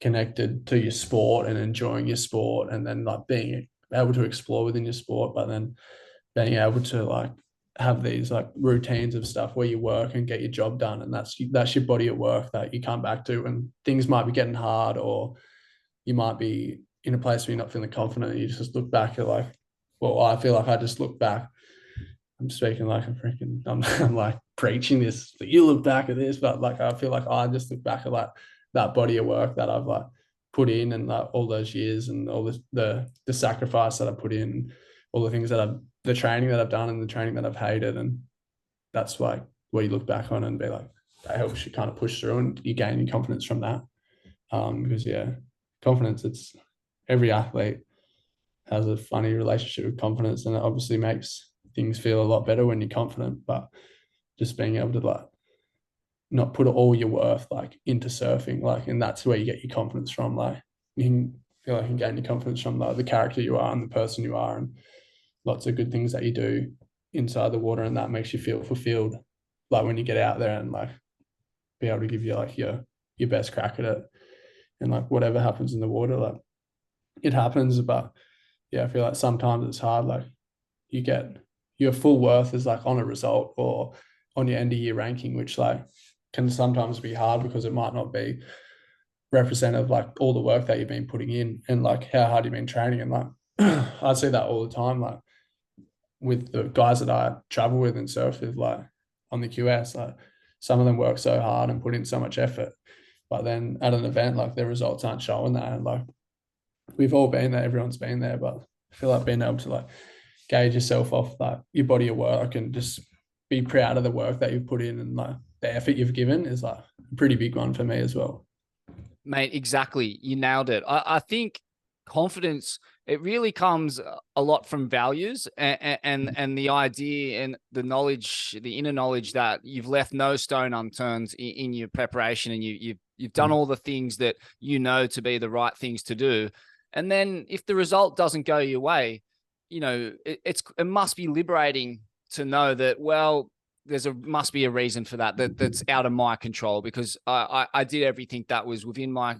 connected to your sport and enjoying your sport and then like being able to explore within your sport, but then being able to like have these like routines of stuff where you work and get your job done and that's your body at work that you come back to and things might be getting hard or you might be in a place where you're not feeling confident and you just look back at like well I feel like I just look back. I'm speaking like a freaking, I'm like preaching this. You look back at this, but like I feel like I just look back at like that body of work that I've like put in and like all those years and all the sacrifice that I put in, all the things that I've the training that I've done and the training that I've hated, and that's like where you look back on and be like that helps you kind of push through and you gain your confidence from that. Because yeah, confidence. It's every athlete has a funny relationship with confidence, and it obviously makes things feel a lot better when you're confident. But just being able to like not put all your worth like into surfing, like, and that's where you get your confidence from. Like you can feel like you can gain your confidence from the character you are and the person you are, and lots of good things that you do inside the water, and that makes you feel fulfilled. Like when you get out there and like be able to give you like your best crack at it, and like whatever happens in the water, like it happens. But yeah, I feel like sometimes it's hard. Like you get your full worth is like on a result or on your end of year ranking, which like can sometimes be hard because it might not be representative of like all the work that you've been putting in and like how hard you've been training. And like I see that all the time, like with the guys that I travel with and surf with, like on the QS, like some of them work so hard and put in so much effort, but then at an event, like their results aren't showing that. And like we've all been there, everyone's been there, but I feel like being able to like gauge yourself off like your body of work and just be proud of the work that you've put in and like the effort you've given is like a pretty big one for me as well. Mate, exactly. You nailed it. I think confidence, it really comes a lot from values and the idea and the knowledge, the inner knowledge that you've left no stone unturned in your preparation and you've done all the things that you know to be the right things to do. And then if the result doesn't go your way, it must be liberating to know that, well, must be a reason for that's out of my control because I did everything that was within my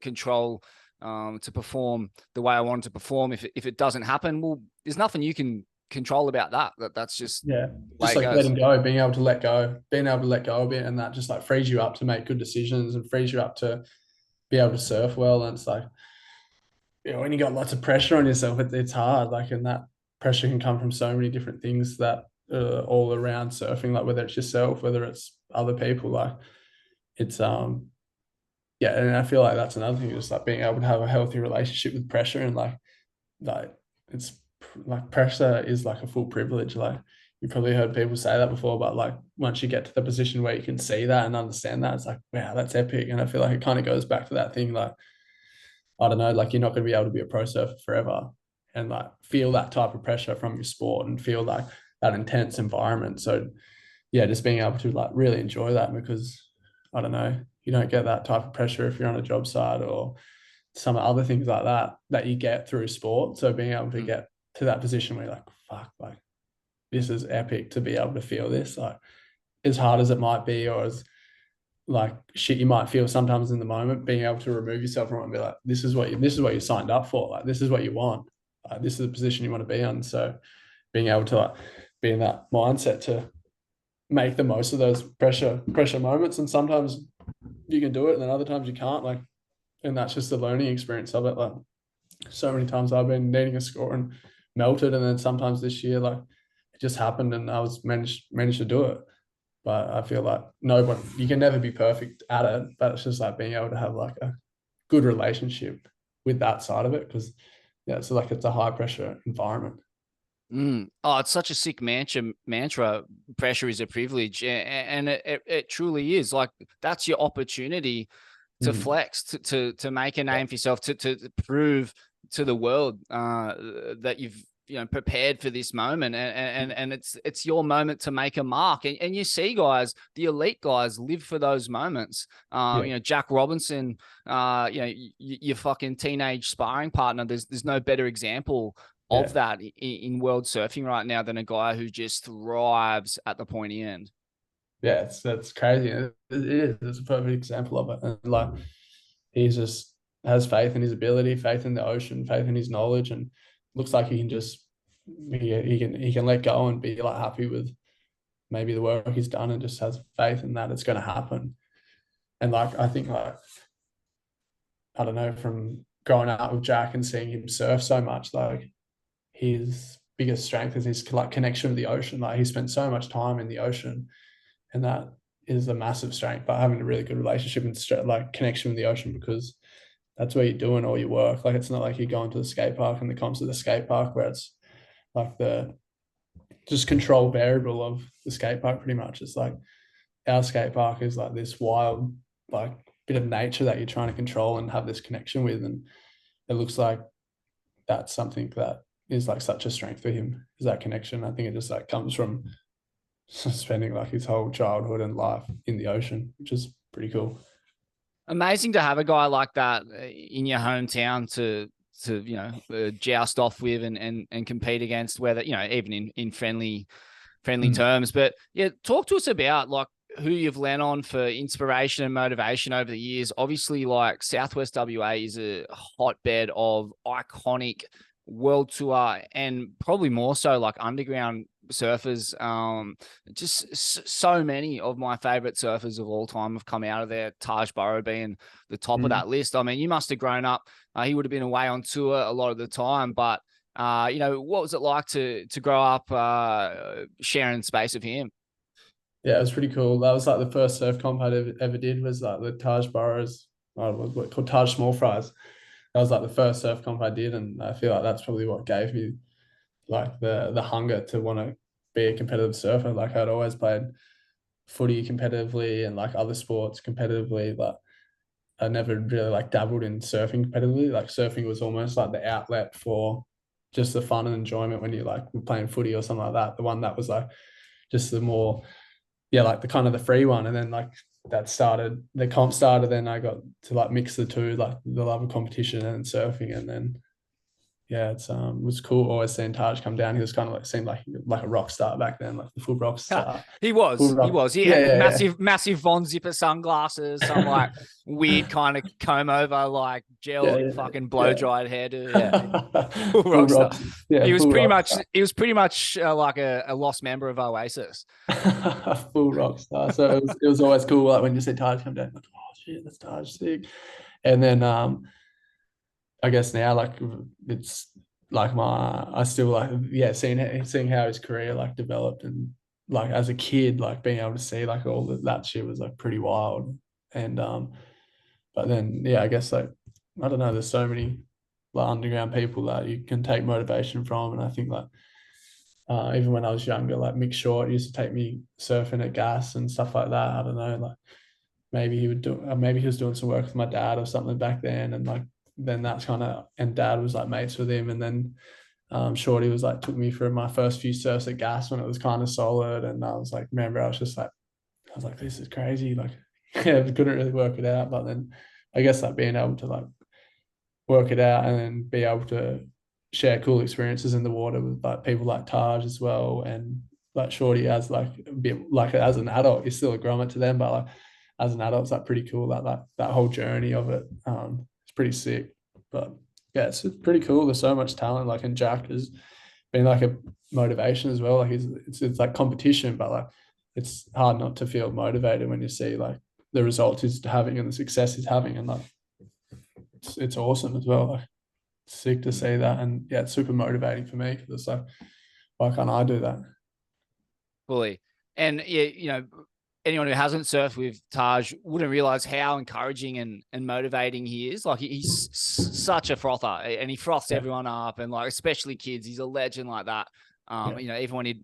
control to perform the way I wanted to perform. If it doesn't happen, well, there's nothing you can control about that's just Yeah, the way just it like goes. letting go, being able to let go a bit, and that just like frees you up to make good decisions and frees you up to be able to surf well. And it's like when you got lots of pressure on yourself, it's hard. Like, and that pressure can come from so many different things that all around surfing, like whether it's yourself, whether it's other people, like it's yeah. And I feel like that's another thing, just like being able to have a healthy relationship with pressure and like it's like pressure is like a full privilege. Like you've probably heard people say that before, but like once you get to the position where you can see that and understand that, it's like, wow, that's epic. And I feel like it kind of goes back to that thing, like I don't know, like you're not going to be able to be a pro surfer forever and like feel that type of pressure from your sport and feel like that intense environment. So yeah, just being able to like really enjoy that because I don't know, you don't get that type of pressure if you're on a job site or some other things like that you get through sport. So being able to get to that position where you're like, fuck, like this is epic to be able to feel this, like as hard as it might be or as like shit you might feel sometimes in the moment, being able to remove yourself from it and be like, this is what you signed up for, like this is what you want. this is the position you want to be on. So being able to like be in that mindset to make the most of those pressure moments, and sometimes you can do it, and then other times you can't. Like, and that's just the learning experience of it. Like, so many times I've been needing a score and melted, and then sometimes this year, like, it just happened, and I was managed to do it. But I feel like nobody, you can never be perfect at it, but it's just like being able to have like a good relationship with that side of it, because yeah, it's like it's a high pressure environment. Oh, it's such a sick mantra. Pressure is a privilege, and it truly is. Like, that's your opportunity to Mm. flex, to make a name for yourself, to prove to the world that you've prepared for this moment, and it's your moment to make a mark. And you see, guys, the elite guys live for those moments. Yeah, Jack Robinson, your fucking teenage sparring partner. There's no better example of yeah, that in world surfing right now than a guy who just thrives at the pointy end. yeah. That's crazy. It is. It's a perfect example of it. And like, he's just has faith in his ability, faith in the ocean, faith in his knowledge, and looks like he can just he can let go and be like happy with maybe the work he's done, and just has faith in that it's going to happen. And like, I think like, I don't know, from growing up with Jack and seeing him surf so much, like, his biggest strength is his like connection with the ocean. Like, he spent so much time in the ocean, and that is a massive strength. But having a really good relationship and like connection with the ocean, because that's where you're doing all your work. Like, it's not like you're going to the skate park and the comps at the skate park where it's like the just control variable of the skate park pretty much. It's like our skate park is like this wild, like, bit of nature that you're trying to control and have this connection with. And it looks like that's something that is like such a strength for him, is that connection. I think it just like comes from spending like his whole childhood and life in the ocean, which is pretty cool. Amazing to have a guy like that in your hometown to joust off with and compete against, whether even in friendly Mm. terms. But yeah, talk to us about like who you've lent on for inspiration and motivation over the years. Obviously, like Southwest WA is a hotbed of iconic world tour and probably more so like underground surfers. Just so many of my favorite surfers of all time have come out of there. Taj Burrow being the top of Mm. that list. I mean, you must have grown up. He would have been away on tour a lot of the time, but what was it like to grow up sharing space with him? Yeah, it was pretty cool. That was like the first surf comp I ever did, was like the Taj Burrows, what called Taj Small Fries. That was like the first surf comp I did, and I feel like that's probably what gave me like the hunger to want to be a competitive surfer. Like, I'd always played footy competitively and like other sports competitively, but I never really like dabbled in surfing competitively. Like, surfing was almost like the outlet for just the fun and enjoyment when you like were playing footy or something like that. The one that was like just the more, yeah, like the kind of the free one. And then like that started, the comp started, then I got to like mix the two, like the love of competition and surfing. And then yeah, it was cool always seeing Taj come down. He was kind of like, seemed like a rock star back then, like the full rock star. He Full was. He rock. was. He Yeah, had yeah, yeah. massive Von Zipper sunglasses, some like weird kind of comb over, like Yeah, gel yeah, fucking blow yeah. dried hairdo. Yeah, full Full rock star. rock. Yeah, full rock star. He was pretty much like a lost member of Oasis. Full rock star. So it was always cool, like when you see Taj come down, like, oh shit, that's Taj, sick. And then I guess now like it's like I still like, yeah, seeing how his career like developed, and like as a kid, like being able to see like all that shit was like pretty wild. And but then yeah, I guess like, I don't know, there's so many like underground people that you can take motivation from. And I think like even when I was younger, like Mick Short used to take me surfing at Gas and stuff like that. I don't know, like maybe he was doing some work with my dad or something back then, and like then that's kind of, and dad was like mates with him. And then Shorty was like, took me for my first few surfs at Gas when it was kind of solid. And I was like, remember, I was like, this is crazy. Like, yeah, I couldn't really work it out. But then I guess like being able to like work it out and then be able to share cool experiences in the water with like people like Taj as well. And like Shorty, as like a bit like, as an adult, you're still a grommet to them, but like as an adult, it's like pretty cool. That whole journey of it, it's pretty sick. But yeah, it's pretty cool. There's so much talent. Like, and Jack has been like a motivation as well. Like, it's like competition, but like it's hard not to feel motivated when you see like the results he's having and the success he's having, and like it's awesome as well. Like, sick to see that, and yeah, it's super motivating for me because it's like, why can't I do that? Fully. And yeah, anyone who hasn't surfed with Taj wouldn't realize how encouraging and motivating he is. Like he's such a frother, and he froths Yeah, everyone up, and like especially kids. He's a legend like that. yeah, Even when he'd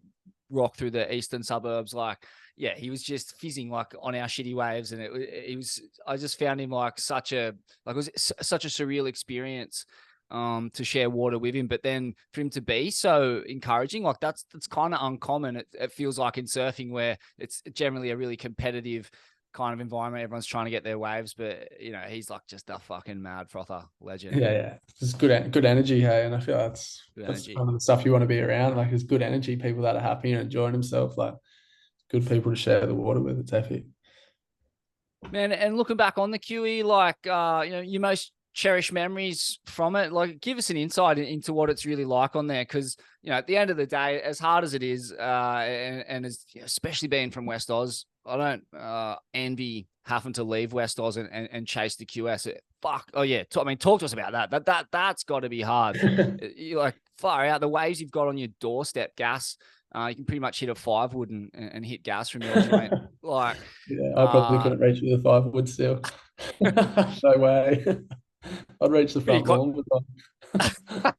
rock through the eastern suburbs, like yeah, he was just fizzing like on our shitty waves, and it was. I just found him like it was such a surreal experience to share water with him, but then for him to be so encouraging, like that's kind of uncommon. It feels like in surfing where it's generally a really competitive kind of environment. Everyone's trying to get their waves, but he's like just a fucking mad frother legend. yeah. It's good energy, hey, and I feel Good that's energy. kind of the stuff you want to be around. Like, it's good energy, people that are happy and enjoying themselves. Like, good people to share the water with. It's epic. Man, and looking back on the QE, like your most cherished memories from it, like give us an insight into what it's really like on there, because at the end of the day, as hard as it is, and as especially being from West Oz, I don't envy having to leave West Oz and chase the QS. Fuck, oh yeah, talk to us about that. That's got to be hard. You're like far out the waves you've got on your doorstep, gas. You can pretty much hit a 5-wood and hit gas from your joint. Like, Yeah, I probably uh, couldn't reach with a 5 wood still. No way. I'd reach the pretty front close. lawn with one.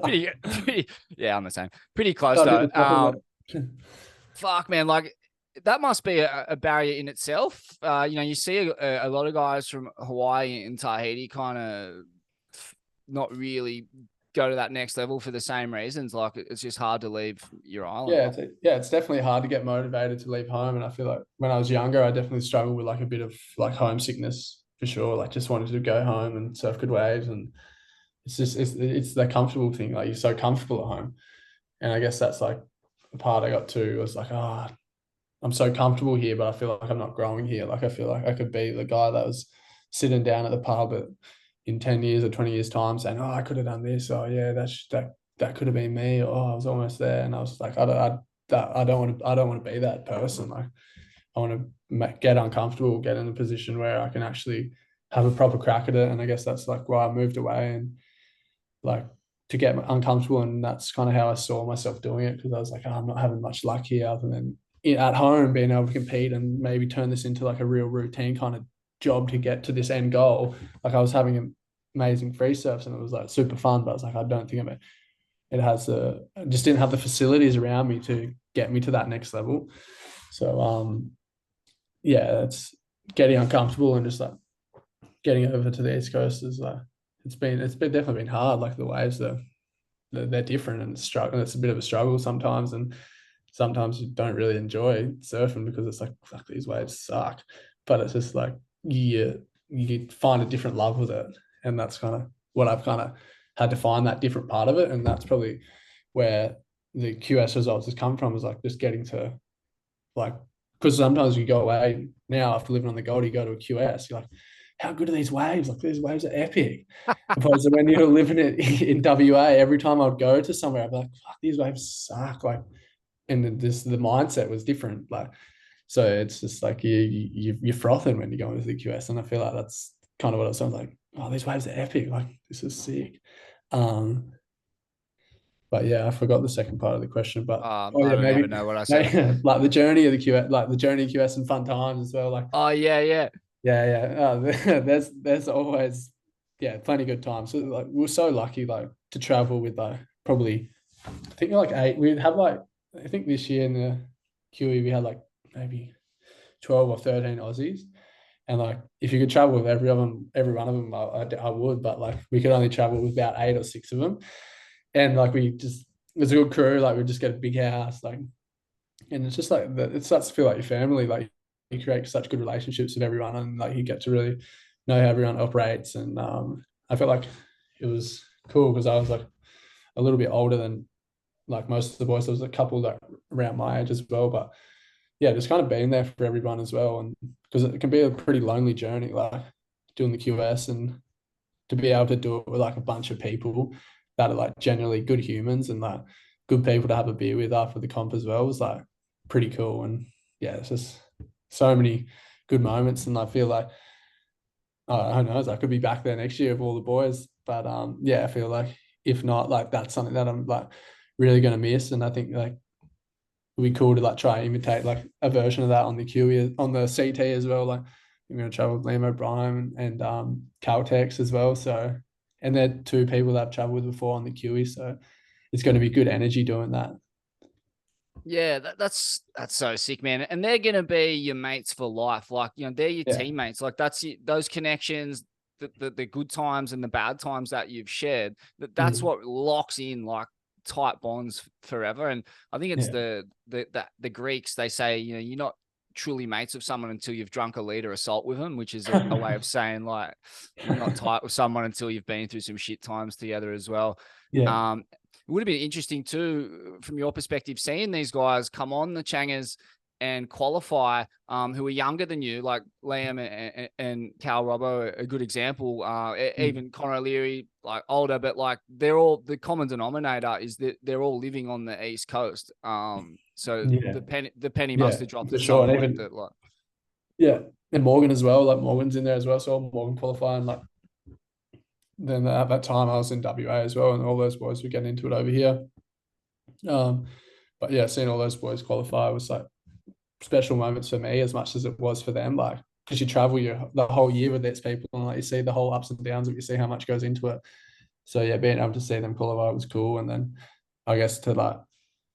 pretty. Yeah, I'm the same. Pretty close Can't hit though. the top of it. Fuck, man, like that must be a barrier in itself. You see a lot of guys from Hawaii and Tahiti kind of not really go to that next level for the same reasons. Like it's just hard to leave your island. It's definitely hard to get motivated to leave home. And I feel like when I was younger, I definitely struggled with like a bit of like homesickness for sure. Like, just wanted to go home and surf good waves. And it's the comfortable thing. Like, you're so comfortable at home. And I guess that's like the part I got to was like, I'm so comfortable here, but I feel like I'm not growing here. Like, I feel like I could be the guy that was sitting down at the pub in 10 years or 20 years time saying, oh, I could have done this. Oh yeah, that could have been me. Or, oh, I was almost there. And I was like, I don't want to be that person. Like, I want to get uncomfortable, get in a position where I can actually have a proper crack at it. And I guess that's like why I moved away, and like to get uncomfortable. And that's kind of how I saw myself doing it, because I was like, oh, I'm not having much luck here other than at home being able to compete and maybe turn this into like a real routine kind of job to get to this end goal. Like, I was having amazing free surfs and it was like super fun, but I was like, I don't think I just didn't have the facilities around me to get me to that next level. So yeah, it's getting uncomfortable and just like getting over to the East Coast is like it's been definitely been hard. Like, the waves they're different and struggle. It's a bit of a struggle sometimes, and sometimes you don't really enjoy surfing because it's like, fuck, these waves suck. But it's just like you find a different love with it, and that's kind of what I've kind of had to find, that different part of it. And that's probably where the QS results has come from, is like just getting to like, because sometimes you go away now after living on the Gold, you go to a QS, you're like, how good are these waves? Like, these waves are epic. Opposed to when you're living it in WA, every time I'd go to somewhere, I'd be like, fuck, these waves suck. Like, and the mindset was different. Like, so it's just like you're frothing when you go into the QS, and I feel like that's kind of what it sounds like. Oh, these waves are epic. Like, this is sick. Um, but yeah, I forgot the second part of the question. But oh I yeah, don't even know what I said. maybe like the journey of the QS, like the journey of QS and fun times as well. Like, Oh yeah, yeah. there's always plenty good times. So like, we're so lucky like to travel with like probably, I think like 8. We'd have like, I think this year in the QE we had like maybe 12 or 13 Aussies. And like, if you could travel with every one of them, I would. But like, we could only travel with about 8 or 6 of them. And like, it was a good crew. Like, we just get a big house. Like, and it's just like it starts to feel like your family. Like, you create such good relationships with everyone, and like, you get to really know how everyone operates. And I felt like it was cool because I was like a little bit older than like most of the boys. There was a couple that around my age as well, but yeah, just kind of being there for everyone as well. And because it can be a pretty lonely journey, like doing the QS, and to be able to do it with like a bunch of people that are like generally good humans and like good people to have a beer with after the comp as well was like pretty cool. And yeah, it's just so many good moments. And I feel like, who knows, I could be back there next year with all the boys. But yeah, I feel like if not, like that's something that I'm like really gonna miss. And I think like it'd be cool to like try and imitate like a version of that on the QE on the CT as well. Like I'm gonna travel with Liam O'Brien and Caltex as well. So and they're two people that I've traveled with before on the QE. So it's going to be good energy doing that. Yeah, that's so sick, man. And they're gonna be your mates for life. Like, you know, they're your teammates. Like those connections, the good times and the bad times that you've shared. That's what locks in like tight bonds forever. And I think it's the Greeks. They say, you know, you're not truly mates with someone until you've drunk a liter of salt with them, which is a way of saying like you're not tight with someone until you've been through some shit times together as well. Yeah. It would have been interesting too, from your perspective, seeing these guys come on the Changers and qualify, who are younger than you, like Liam and Cal Robbo, a good example. Even Conor O'Leary, like older, but like they're all, the common denominator is that they're all living on the East Coast. So the penny must have dropped for at sure. some And point even that like, and Morgan as well. Like Morgan's in there as well. So Morgan qualifying. Like then at that time I was in WA as well, and all those boys were getting into it over here. But yeah, seeing all those boys qualify was like special moments for me as much as it was for them. Like because you travel the whole year with these people, and like you see the whole ups and downs of it, you see how much goes into it. So yeah, being able to see them qualify was cool. And then I guess to like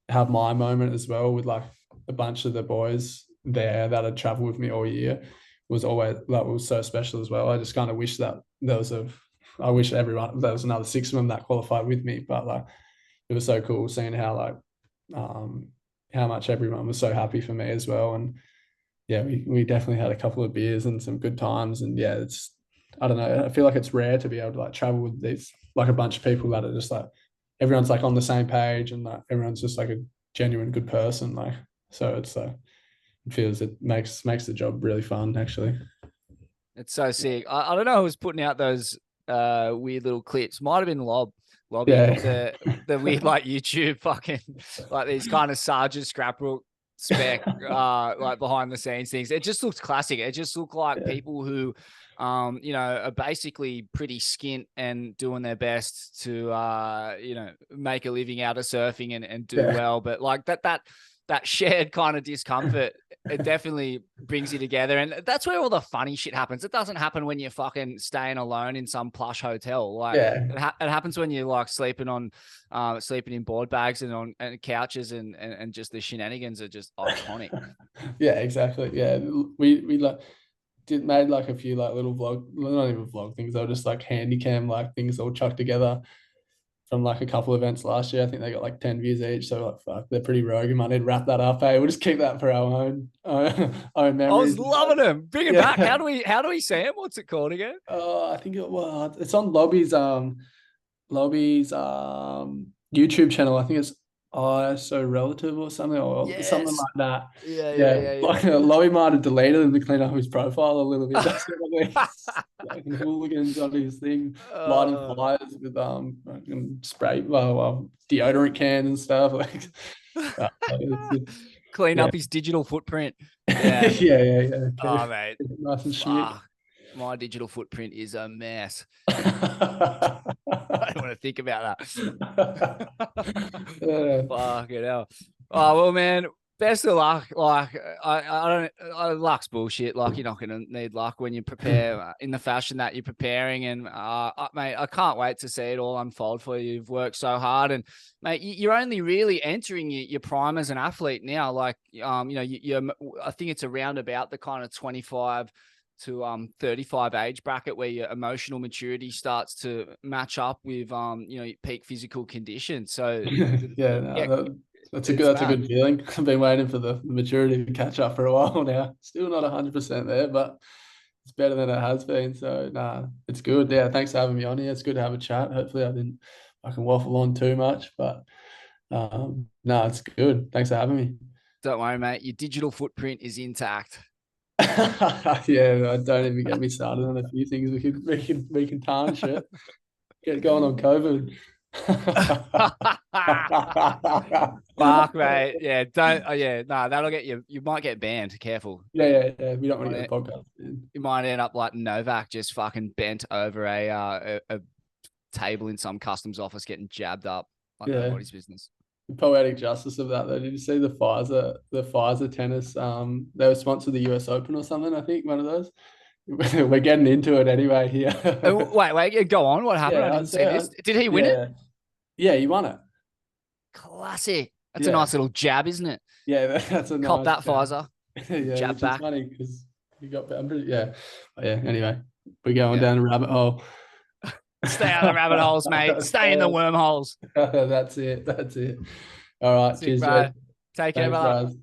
have my moment as well with like a bunch of the boys there that had traveled with me all year was always that was so special as well. I just kind of wish that there was I wish everyone there was another 6 of them that qualified with me, but like it was so cool seeing how like um how much everyone was so happy for me as well. And yeah, we definitely had a couple of beers and some good times. And yeah, it's I don't know, I feel like it's rare to be able to like travel with these like a bunch of people that are just like everyone's like on the same page and like everyone's just like a genuine good person. Like so it's it feels it makes the job really fun actually. it's so sick. I don't know who was putting out those weird little clips. Might have been Lobby, Yeah. the weird like YouTube fucking like these kind of Sergeant Scrapbook spec like behind the scenes things. It just looks classic. It just looked like people who you know, are basically pretty skint and doing their best to you know, make a living out of surfing and do well. But like that shared kind of discomfort, it definitely brings you together. And that's where all the funny shit happens. It doesn't happen when you're fucking staying alone in some plush hotel. Like it happens when you're like sleeping in board bags and on couches and just the shenanigans are just iconic. Yeah, exactly. Yeah. We like made like a few like little not even vlog things, they were just like handy cam like things all chucked together from like a couple events last year. I think they got like 10 views each. So like, fuck, they're pretty rogue. We might need to wrap that up. Hey, we'll just keep that for our own own I was memories. loving them. Bring it back. How do we see them? What's it called again? I think it's on Lobby's YouTube channel. I think it's so relative or something something Yes. like that. Yeah. Like Lobby might have deleted him to clean up his profile a little bit. That's what I mean. Like hooligans on his thing, lighting fires with spray deodorant cans and stuff. Like clean up his digital footprint. Yeah. Yeah. Okay. Oh mate. Nice and shit. My digital footprint is a mess. I don't want to think about that. Fuck it hell. Oh well, man. Best of luck. Like I don't. Luck's bullshit. Like you're not gonna need luck when you prepare in the fashion that you're preparing. And mate, I can't wait to see it all unfold for you. You've worked so hard, and mate, you're only really entering your prime as an athlete now. Like you know, you're. I think it's around about the kind of 25 to 35 age bracket where your emotional maturity starts to match up with you know, peak physical condition. So that's a good feeling. I've been waiting for the maturity to catch up for a while now. Still not 100% there, but it's better than it has been. So nah, it's good. Yeah, thanks for having me on here. It's good to have a chat. Hopefully I can waffle on too much, but no, it's good. Thanks for having me. Don't worry, mate. Your digital footprint is intact. Yeah, don't even get me started on a few things we can tarnish it. Get going on COVID. Fuck, mate. Yeah, don't. Oh, yeah, no, that'll get you. You might get banned. Careful. Yeah. We don't You want to might, get the podcast in. you might end up like Novak, just fucking bent over a table in some customs office, getting jabbed up like Yeah. nobody's business. The poetic justice of that though. Did you see the Pfizer tennis? They were sponsored the US Open or something, I think, one of those. We're getting into it anyway here. Wait, go on. What happened? I Yeah, didn't see this. Did he win it? yeah. Yeah, you won it. Classic. That's a Yeah. nice little jab, isn't it? Yeah, that's a Cop nice that, chat. Pfizer. Yeah, Jab which is back. funny because you got I'm pretty, yeah. But yeah, anyway, we're going Yeah. down a rabbit hole. Stay out of the rabbit holes, mate. Stay in the wormholes. That's it. That's it. All right. Sick, Cheers, bro. Jed. Take care, Thanks, brother. guys.